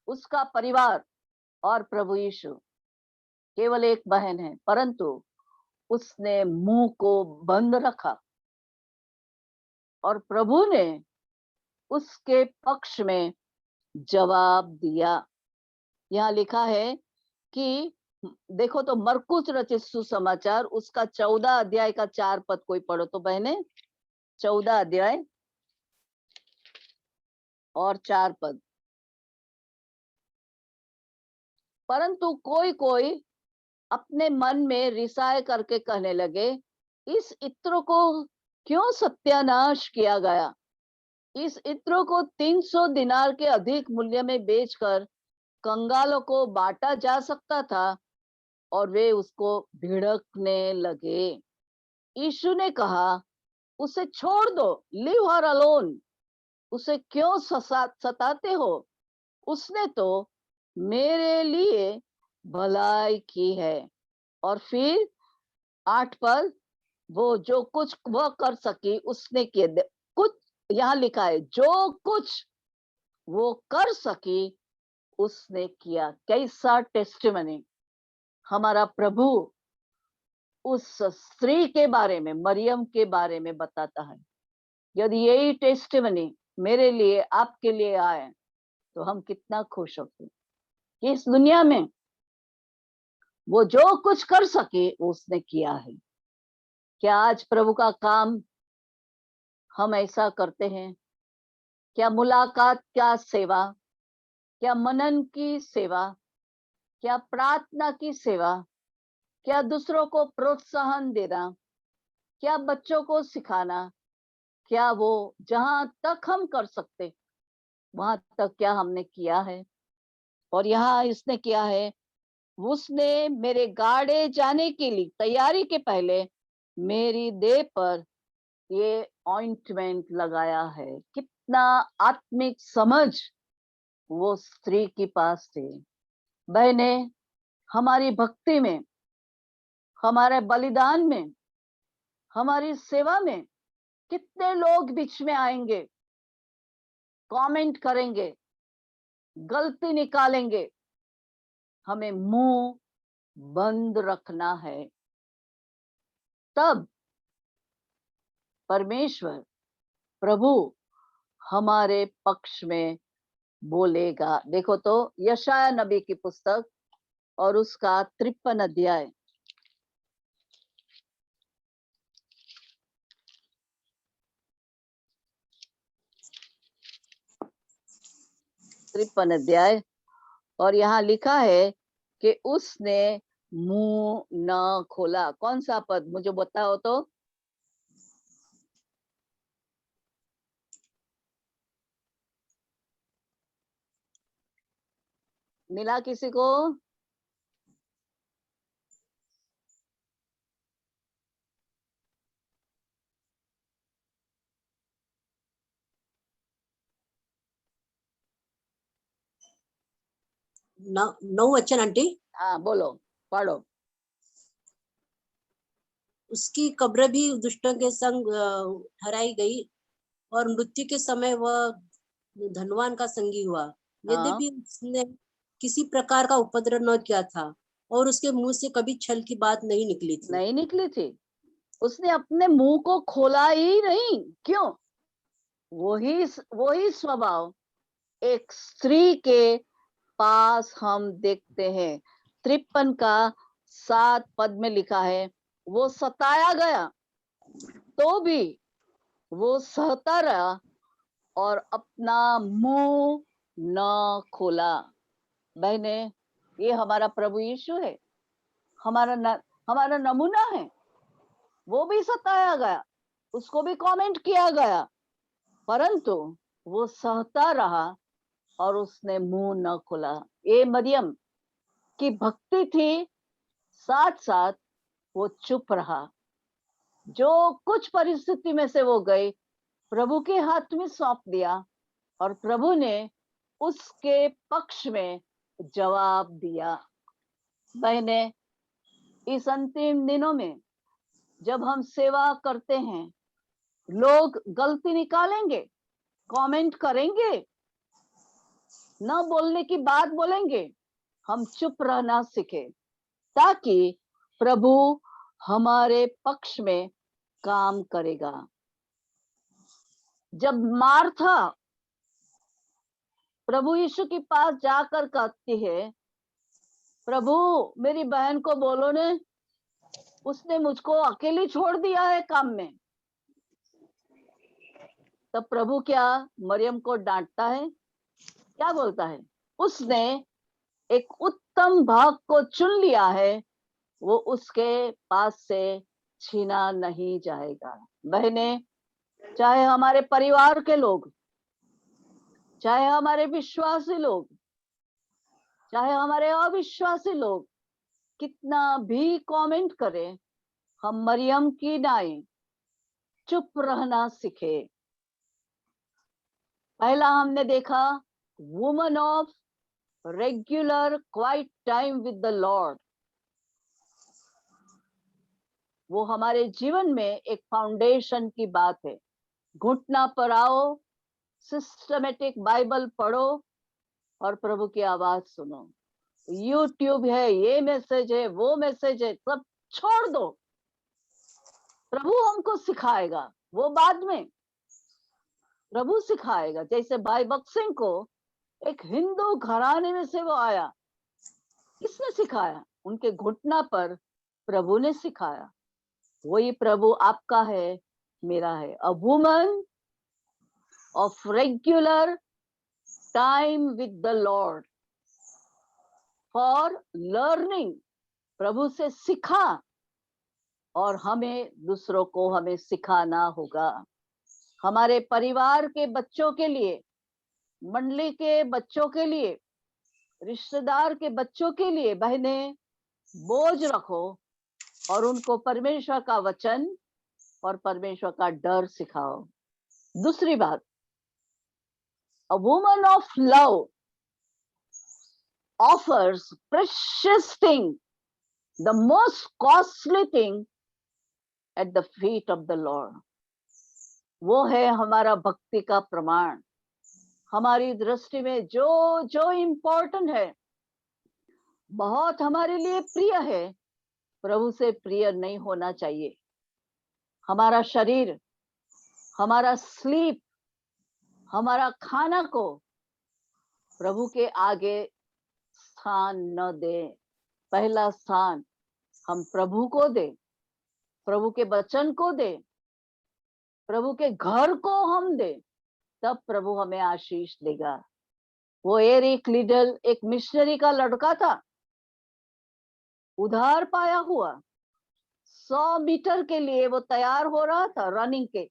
उसका परिवार और प्रभु यीशु, केवल एक बहन है, परंतु उसने मुंह को बंद रखा और प्रभु ने उसके पक्ष में जवाब दिया। यहाँ लिखा है कि देखो तो मरकुस रचित सुसमाचार उसका 14 अध्याय का 4 पद कोई पढ़ो तो बहने, 14 अध्याय और 4 पद। परंतु कोई कोई अपने मन में रिसाए करके कहने लगे, इस इत्र को क्यों सत्यानाश किया गया? इस इत्र को 300 दिनार के अधिक मूल्य में बेचकर कंगालों को बांटा जा सकता था। और वे उसको भिड़कने लगे। यीशु ने कहा, उसे छोड़ दो, लीव हर अलोन। उसे क्यों सताते हो? उसने तो मेरे लिए भलाई की है। और फिर 8 पद, वो जो कुछ वह कर सकी उसने किया। कुछ यहाँ लिखा है, जो कुछ वो कर सकी उसने किया। कैसा टेस्टिमनी हमारा प्रभु उस स्त्री के बारे में, मरियम के बारे में बताता है। यदि यही टेस्टिमनी मेरे लिए, आपके लिए आए तो हम कितना खुश होते कि इस दुनिया में वो जो कुछ कर सके उसने किया है। क्या आज प्रभु का काम हम ऐसा करते हैं? क्या मुलाकात, क्या सेवा, क्या मनन की सेवा, क्या प्रार्थना की सेवा, क्या दूसरों को प्रोत्साहन देना, क्या बच्चों को सिखाना, क्या वो जहां तक हम कर सकते वहां तक क्या हमने किया है? और यहाँ इसने किया है, उसने मेरे गाड़े जाने के लिए तैयारी के पहले मेरी देह पर ये ऑइंटमेंट लगाया है। कितना आत्मिक समझ वो स्त्री के पास थी। बहने, हमारी भक्ति में, हमारे बलिदान में, हमारी सेवा में कितने लोग बीच में आएंगे, कमेंट करेंगे, गलती निकालेंगे। हमें मुंह बंद रखना है, तब परमेश्वर प्रभु हमारे पक्ष में बोलेगा। देखो तो यशाया नबी की पुस्तक और उसका 53 अध्याय, 53 अध्याय। और यहाँ लिखा है कि उसने मुंह न खोला। कौन सा पद मुझे बताओ तो? मिला किसी को? नौ वचन आंटी। हाँ बोलो, पढ़ो। उसकी कब्र भी दुष्टों के संग ठहराई गई और मृत्यु के समय वह धनवान का संगी हुआ। यद्यपि उसने किसी प्रकार का उपद्रव न किया था और उसके मुंह से कभी छल की बात नहीं निकली थी। नहीं निकली थी। उसने अपने मुंह को खोला ही नहीं। क्यों? वही स्वभाव एक स्त्री के पास हम देखते हैं। 53 का 7 पद में लिखा है, वो सताया गया तो भी वो सहता रहा और अपना मुंह न खोला। बहने, ये हमारा प्रभु यीशु है, हमारा नमूना है। वो भी सताया गया, उसको भी कमेंट किया गया, परंतु वो सहता रहा और उसने मुंह न खोला। ये मरियम की भक्ति थी, साथ साथ वो चुप रहा। जो कुछ परिस्थिति में से वो गई, प्रभु के हाथ में सौंप दिया और प्रभु ने उसके पक्ष में जवाब दिया। बहने, इस अंतिम दिनों में जब हम सेवा करते हैं, लोग गलती निकालेंगे, कमेंट करेंगे, न बोलने की बात बोलेंगे। हम चुप रहना सीखे ताकि प्रभु हमारे पक्ष में काम करेगा। जब मार्था प्रभु यीशु के पास जाकर कहती है, प्रभु मेरी बहन को बोलो ने, उसने मुझको अकेली छोड़ दिया है काम में। तब प्रभु क्या मरियम को डांटता है? क्या बोलता है? उसने एक उत्तम भाग को चुन लिया है, वो उसके पास से छीना नहीं जाएगा। बहने, चाहे हमारे परिवार के लोग, चाहे हमारे विश्वासी लोग, चाहे हमारे अविश्वासी लोग कितना भी कमेंट करें, हम मरियम की नाई चुप रहना सीखे। पहला हमने देखा woman of regular quiet time with the Lord. वो हमारे जीवन में एक फाउंडेशन की बात है। घुटना पर आओ, सिस्टमेटिक बाइबल पढ़ो और प्रभु की आवाज सुनो। यूट्यूब है, ये मैसेज है, वो मैसेज है, सब छोड़ दो। प्रभु हमको सिखाएगा, वो बाद में प्रभु सिखाएगा। जैसे भाई बक्सिंग को एक हिंदू घराने में से वो आया, किसने सिखाया? उनके घुटना पर प्रभु ने सिखाया। वही प्रभु आपका है, मेरा है। A woman of regular time with the lord for learning. प्रभु से सीखा और हमें दूसरों को हमें सिखाना होगा। हमारे परिवार के बच्चों के लिए, मंडली के बच्चों के लिए, रिश्तेदार के बच्चों के लिए बहने बोझ रखो और उनको परमेश्वर का वचन और परमेश्वर का डर सिखाओ। दूसरी बात, अ woman of love offers precious thing, the most costly thing at the feet of the Lord. वो है हमारा भक्ति का प्रमाण। हमारी दृष्टि में जो जो इम्पोर्टेंट है, बहुत हमारे लिए प्रिय है, प्रभु से प्रिय नहीं होना चाहिए। हमारा शरीर, हमारा स्लीप, हमारा खाना को प्रभु के आगे स्थान न दे। पहला स्थान हम प्रभु को दे, प्रभु के वचन को दे, प्रभु के घर को हम दे, तब प्रभु हमें आशीष देगा। वो एरिक लिडल एक मिशनरी का लड़का था, उधार पाया हुआ। 100 मीटर के लिए वो तैयार हो रहा था रनिंग के,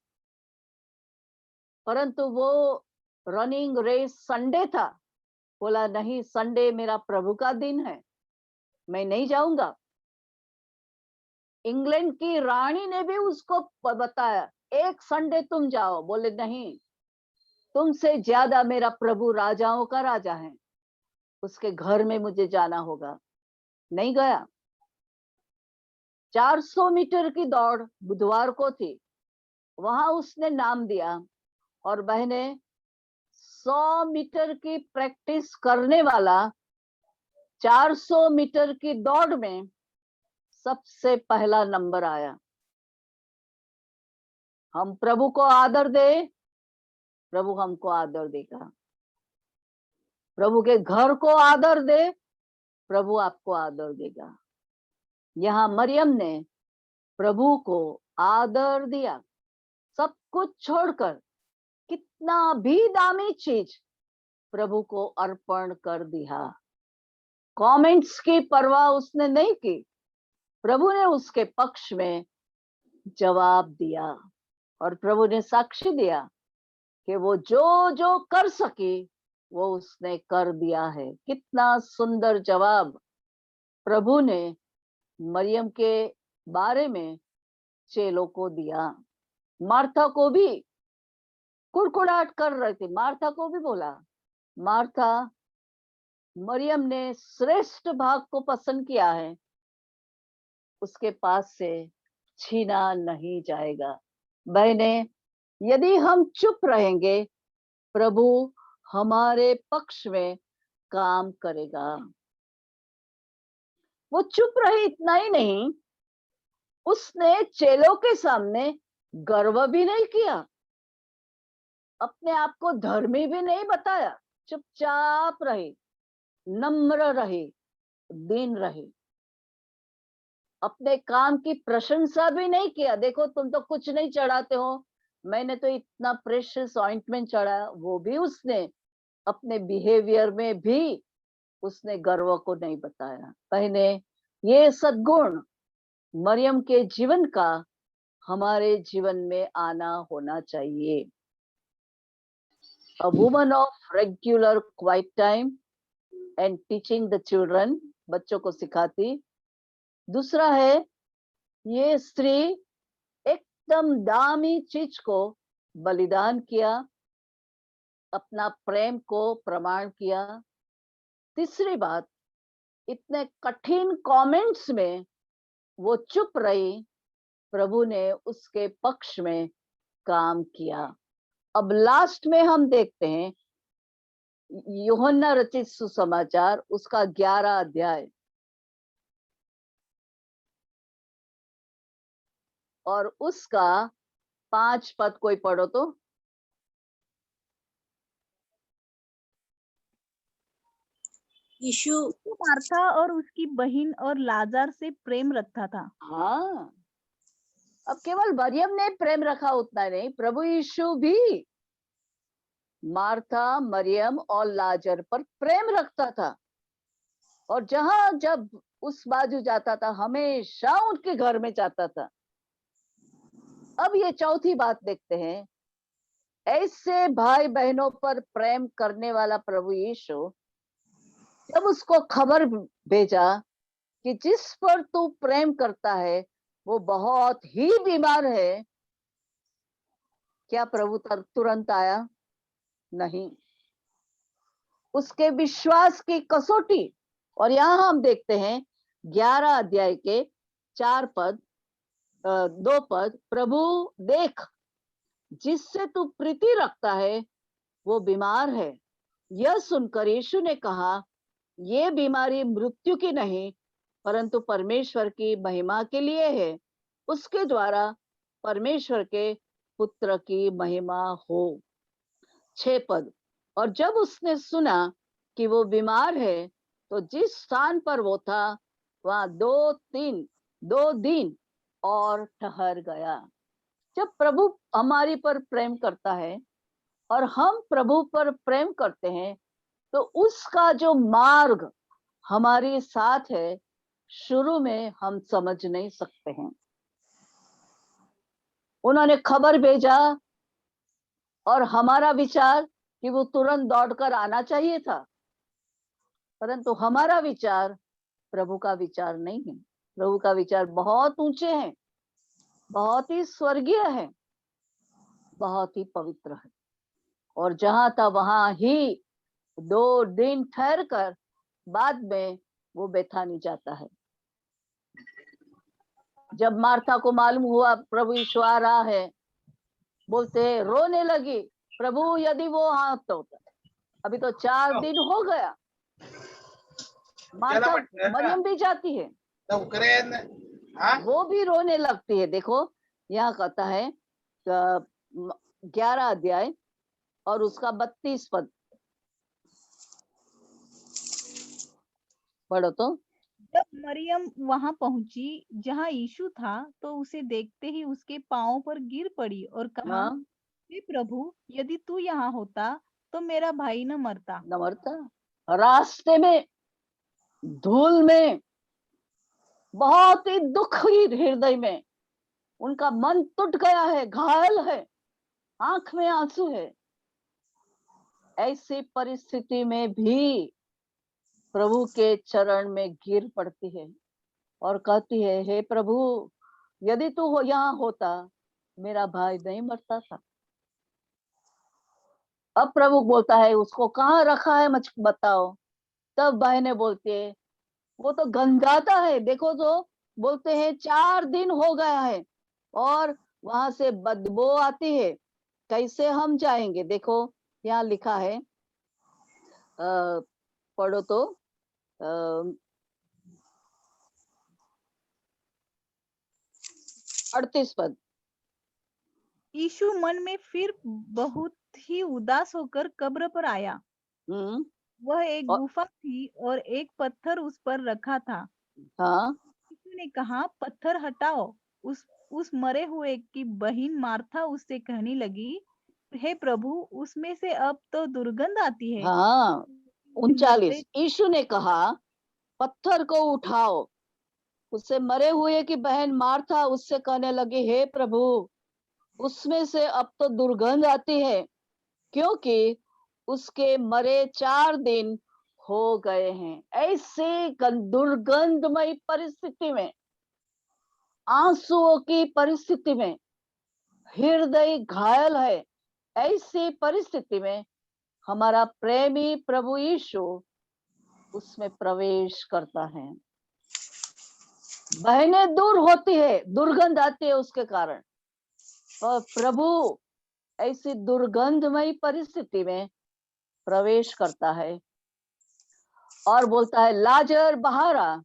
परंतु वो रनिंग रेस संडे था। बोला नहीं, संडे मेरा प्रभु का दिन है, मैं नहीं जाऊंगा। इंग्लैंड की रानी ने भी उसको बताया, एक संडे तुम जाओ। बोले नहीं, तुमसे ज्यादा मेरा प्रभु राजाओं का राजा है, उसके घर में मुझे जाना होगा। नहीं गया। 400 मीटर की दौड़ बुधवार को थी, वहां उसने नाम दिया। और बहने, 100 मीटर की प्रैक्टिस करने वाला 400 मीटर की दौड़ में सबसे पहला नंबर आया। हम प्रभु को आदर दे, प्रभु हमको आदर देगा। प्रभु के घर को आदर दे, प्रभु आपको आदर देगा। यहाँ मरियम ने प्रभु को आदर दिया, सब कुछ छोड़कर, कितना भी दामी चीज प्रभु को अर्पण कर दिया। कमेंट्स की परवाह उसने नहीं की, प्रभु ने उसके पक्ष में जवाब दिया और प्रभु ने साक्षी दिया कि वो जो जो कर सकी वो उसने कर दिया है। कितना सुंदर जवाब प्रभु ने मरियम के बारे में चेलों को दिया। मार्था को भी कुड़कुड़ाहट कर रहे थे, मार्था को भी बोला, मार्था, मरियम ने श्रेष्ठ भाग को पसंद किया है, उसके पास से छीना नहीं जाएगा। बहने, यदि हम चुप रहेंगे, प्रभु हमारे पक्ष में काम करेगा। वो चुप रहे, इतना ही नहीं, उसने चेलों के सामने गर्व भी नहीं किया। अपने आप को धर्मी भी नहीं बताया, चुपचाप रहे, नम्र रहे, दीन रहे। अपने काम की प्रशंसा भी नहीं किया, देखो तुम तो कुछ नहीं चढ़ाते हो, मैंने तो इतना प्रेशियस ऑइंटमेंट चढ़ाया, वो भी उसने अपने बिहेवियर में भी उसने गर्व को नहीं बताया। बहने, ये सद्गुण मरियम के जीवन का हमारे जीवन में आना होना चाहिए। A woman of regular quiet time and teaching the children, बच्चों को सिखाती। दूसरा है, ये स्त्री एकदम दामी चीज को बलिदान किया, अपना प्रेम को प्रमाण किया। तीसरी बात, इतने कठिन कमेंट्स में वो चुप रही, प्रभु ने उसके पक्ष में काम किया। अब लास्ट में हम देखते हैं यूहन्ना रचित सुसमाचार, उसका 11 अध्याय और उसका 5 पद, कोई पढ़ो तो। यीशु मार्था और उसकी बहन और लाजर से प्रेम रखता था। हाँ, अब केवल मरियम ने प्रेम रखा उतना नहीं, प्रभु यीशु भी मार्था, मरियम और लाजर पर प्रेम रखता था। और जहां जब उस बाजू जाता था, हमेशा उनके घर में जाता था। अब ये चौथी बात देखते हैं, ऐसे भाई बहनों पर प्रेम करने वाला प्रभु यीशु जब उसको खबर भेजा कि जिस पर तू प्रेम करता है वो बहुत ही बीमार है, क्या प्रभु तुरंत आया? नहीं। उसके विश्वास की कसौटी, और यहां हम देखते हैं 11 अध्याय के 4 पद, 2 पद, प्रभु देख, जिससे तू प्रीति रखता है वो बीमार है। यह सुनकर यीशु ने कहा, ये बीमारी मृत्यु की नहीं परंतु परमेश्वर की महिमा के लिए है, उसके द्वारा परमेश्वर के पुत्र की महिमा हो। 6 पद, और जब उसने सुना कि वो बीमार है तो जिस स्थान पर वो था वहां 2 दिन और ठहर गया। जब प्रभु हमारी पर प्रेम करता है और हम प्रभु पर प्रेम करते हैं तो उसका जो मार्ग हमारे साथ है, शुरू में हम समझ नहीं सकते हैं। उन्होंने खबर भेजा और हमारा विचार कि वो तुरंत दौड़कर आना चाहिए था, परंतु हमारा विचार प्रभु का विचार नहीं है। प्रभु का विचार बहुत ऊंचे है, बहुत ही स्वर्गीय है, बहुत ही पवित्र है। और जहां था वहां ही 2 दिन ठहर कर बाद में वो बेथानी जाता है। जब मार्था को मालूम हुआ प्रभु यीशु आ रहा है, बोलते रोने लगी, प्रभु यदि वो हाँ तो अभी तो 4 दिन हो गया। मार्था, मरियम भी जाती है, वो भी रोने लगती है। देखो यहाँ कहता है 11 अध्याय और उसका 32 पद पढ़ो तो। जब मरियम वहां पहुंची जहां यीशु था तो उसे देखते ही उसके पांवों पर गिर पड़ी और कहा, हाँ, हे प्रभु, यदि तू यहाँ होता तो मेरा भाई न मरता। न मरता। रास्ते में धूल में बहुत ही दुख हुई हृदय में, उनका मन टूट गया है, घायल है, आंख में आंसू है। ऐसी परिस्थिति में भी प्रभु के चरण में गिर पड़ती है और कहती है, हे प्रभु, यदि तू यहाँ होता मेरा भाई नहीं मरता था। अब प्रभु बोलता है, उसको कहाँ रखा है मुझको बताओ। तब बहनें बोलती है, वो तो गंजाता है, देखो तो, बोलते हैं 4 दिन हो गया है और वहां से बदबू आती है, कैसे हम जाएंगे। देखो यहाँ लिखा है, पढ़ो तो 38 पद। यीशु मन में फिर बहुत ही उदास होकर कब्र पर आया। हम्म। वह एक और गुफा थी और एक पत्थर उस पर रखा था। हाँ, यीशु ने कहा, पत्थर हटाओ। उस मरे हुए की बहन मार्था उससे कहने लगी, हे प्रभु, उसमें से अब तो दुर्गंध आती है। हाँ, वे मरते 39। यीशु ने कहा, पत्थर को उठाओ। उससे मरे हुए की बहन मार्था उससे कहने लगी, हे प्रभु, उसमें से अब तो दुर्गंध आती है, क्योंकि उसके मरे 4 दिन हो गए हैं। ऐसे दुर्गंधमय परिस्थिति में, आंसुओं की परिस्थिति में, हृदय घायल है, ऐसी परिस्थिति में हमारा प्रेमी प्रभु यीशु उसमें प्रवेश करता है। बहनें दूर होती है, दुर्गंध आती है उसके कारण, और प्रभु ऐसी दुर्गंधमय परिस्थिति में प्रवेश करता है और बोलता है, लाजर बाहर आ।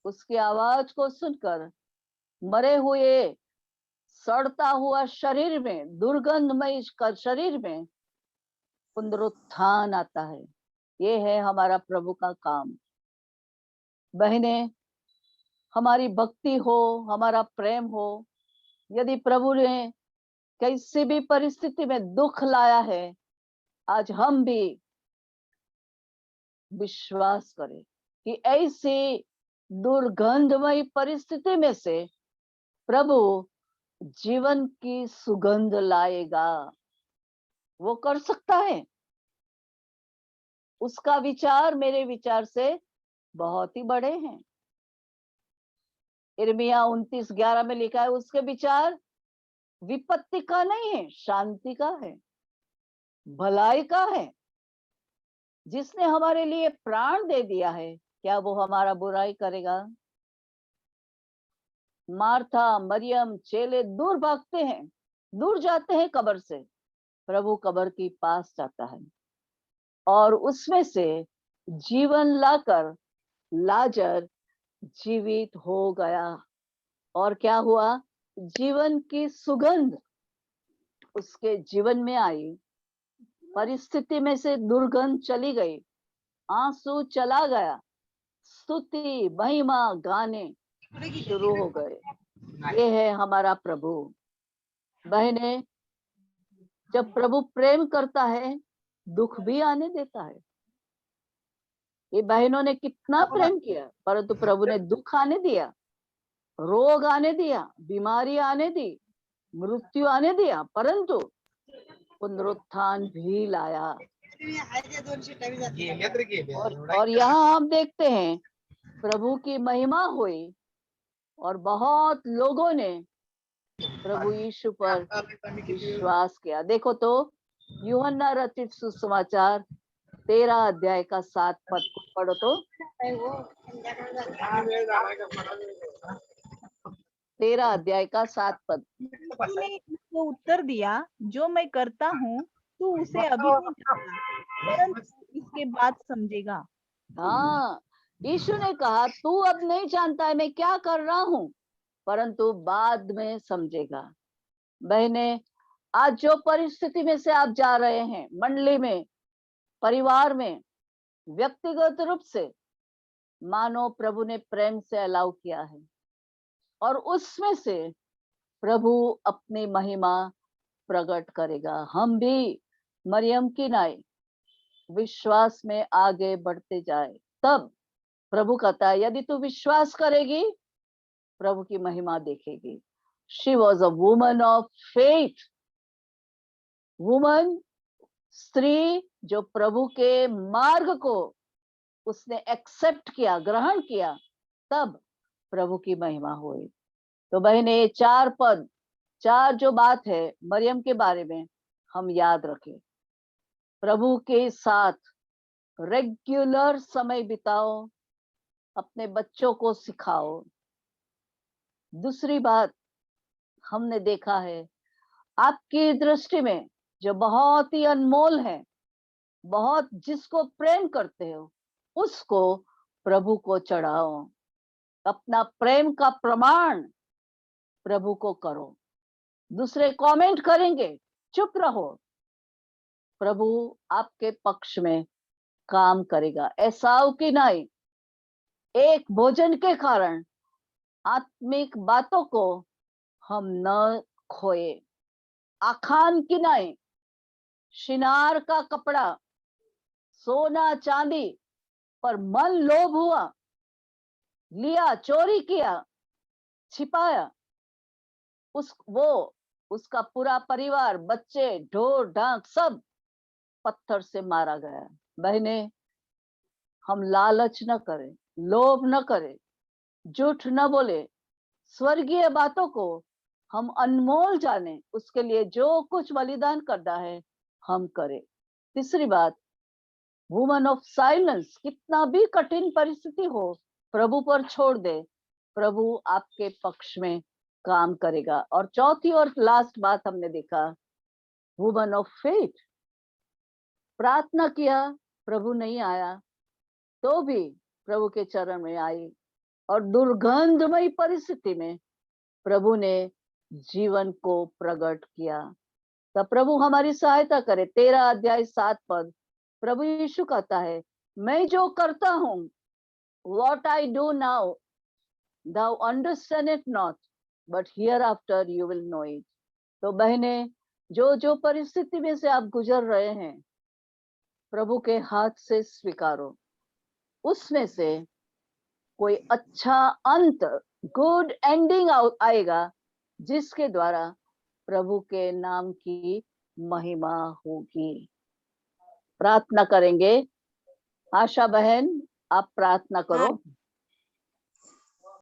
उसकी आवाज को सुनकर मरे हुए सड़ता हुआ शरीर में, दुर्गंधमय शरीर में पुनरुत्थान आता है। ये है हमारा प्रभु का काम। बहनें, हमारी भक्ति हो, हमारा प्रेम हो, यदि प्रभु ने किसी भी परिस्थिति में दुख लाया है, आज हम भी विश्वास करें कि ऐसी दुर्गंधमय परिस्थिति में से प्रभु जीवन की सुगंध लाएगा। वो कर सकता है। उसका विचार मेरे विचार से बहुत ही बड़े हैं। यिर्मयाह 29:11 में लिखा है, उसके विचार विपत्ति का नहीं है, शांति का है, भलाई का है। जिसने हमारे लिए प्राण दे दिया है, क्या वो हमारा बुराई करेगा? मार्था, मरियम, चेले दूर भागते हैं, दूर जाते हैं कब्र से। प्रभु कब्र के पास जाता है और उसमें से जीवन लाकर लाजर जीवित हो गया। और क्या हुआ? जीवन की सुगंध उसके जीवन में आई। परिस्थिति में से दुर्गंध चली गई, आंसू चला गया, स्तुति महिमा गाने शुरू हो गए। ये है हमारा प्रभु। बहने, जब प्रभु प्रेम करता है, दुख भी आने देता है। ये बहनों ने कितना प्रेम किया, परंतु प्रभु ने दुख आने दिया, रोग आने दिया, बीमारी आने दी, मृत्यु आने दिया, परंतु पुनरुत्थान भी लाया। और यहाँ हम देखते हैं प्रभु की महिमा हुई और बहुत लोगों ने प्रभु यीशु पर विश्वास किया। देखो तो, यूहन्ना रचित सुसमाचार 13 अध्याय का 7 पद को पढ़ो तो। 13 अध्याय का 7 पद। यीशु ने उसको उत्तर दिया, जो मैं करता हूँ तू उसे अभी नहीं जानता, परंतु इसके बाद समझेगा। हाँ, यीशु ने कहा, तू अब नहीं जानता है मैं क्या कर रहा हूँ, परंतु बाद में समझेगा। बहने, आज जो परिस्थिति में से आप जा रहे हैं, मंडली में, परिवार में, व्यक्तिगत रूप से, मानो प्रभु ने प्रेम से अलाउ किया है और उसमें से प्रभु अपनी महिमा प्रकट करेगा। हम भी मरियम की नाई विश्वास में आगे बढ़ते जाए, तब प्रभु कहता है, यदि तू विश्वास करेगी, प्रभु की महिमा देखेगी। She was a woman of faith. Woman, स्त्री जो प्रभु के मार्ग को उसने एक्सेप्ट किया, ग्रहण किया, तब प्रभु की महिमा हुई। तो बहने, 4 पद, 4 जो बात है मरियम के बारे में, हम याद रखें। प्रभु के साथ रेगुलर समय बिताओ, अपने बच्चों को सिखाओ। दूसरी बात हमने देखा है, आपकी दृष्टि में जो बहुत ही अनमोल है, बहुत जिसको प्रेम करते हो, उसको प्रभु को चढ़ाओ। अपना प्रेम का प्रमाण प्रभु को करो। दूसरे कमेंट करेंगे, चुप रहो, प्रभु आपके पक्ष में काम करेगा। एसाव की नहीं, एक भोजन के कारण आत्मिक बातों को हम न खोए। आखान की नहीं, शिनार का कपड़ा, सोना चांदी पर मन लोभ हुआ, लिया, चोरी किया, छिपाया। उसका पूरा परिवार, बच्चे, ढोर ढांक सब पत्थर से मारा गया। बहने, हम लालच न करें, लोभ न करें, झूठ न बोले, स्वर्गीय बातों को हम अनमोल जाने, उसके लिए जो कुछ बलिदान करना है हम करें। तीसरी बात, वुमन ऑफ साइलेंस, कितना भी कठिन परिस्थिति हो प्रभु पर छोड़ दे, प्रभु आपके पक्ष में काम करेगा। और चौथी और लास्ट बात हमने देखा, वुमन ऑफ फेथ, प्रार्थना किया, प्रभु नहीं आया तो भी प्रभु के चरण में आई और दुर्गंधमयी परिस्थिति में प्रभु ने जीवन को प्रकट किया। तब प्रभु हमारी सहायता करे। 13 अध्याय 7 पद, प्रभु यीशु कहता है, मैं जो करता हूं, what I do now, thou understand it not, but hereafter you will know it. तो बहने, जो जो परिस्थिति में से आप गुजर रहे हैं, प्रभु के हाथ से स्वीकारो। उसमें से कोई अच्छा अंत, गुड एंडिंग आएगा, जिसके द्वारा प्रभु के नाम की महिमा होगी। प्रार्थना करेंगे। आशा बहन, आप प्रार्थना करो।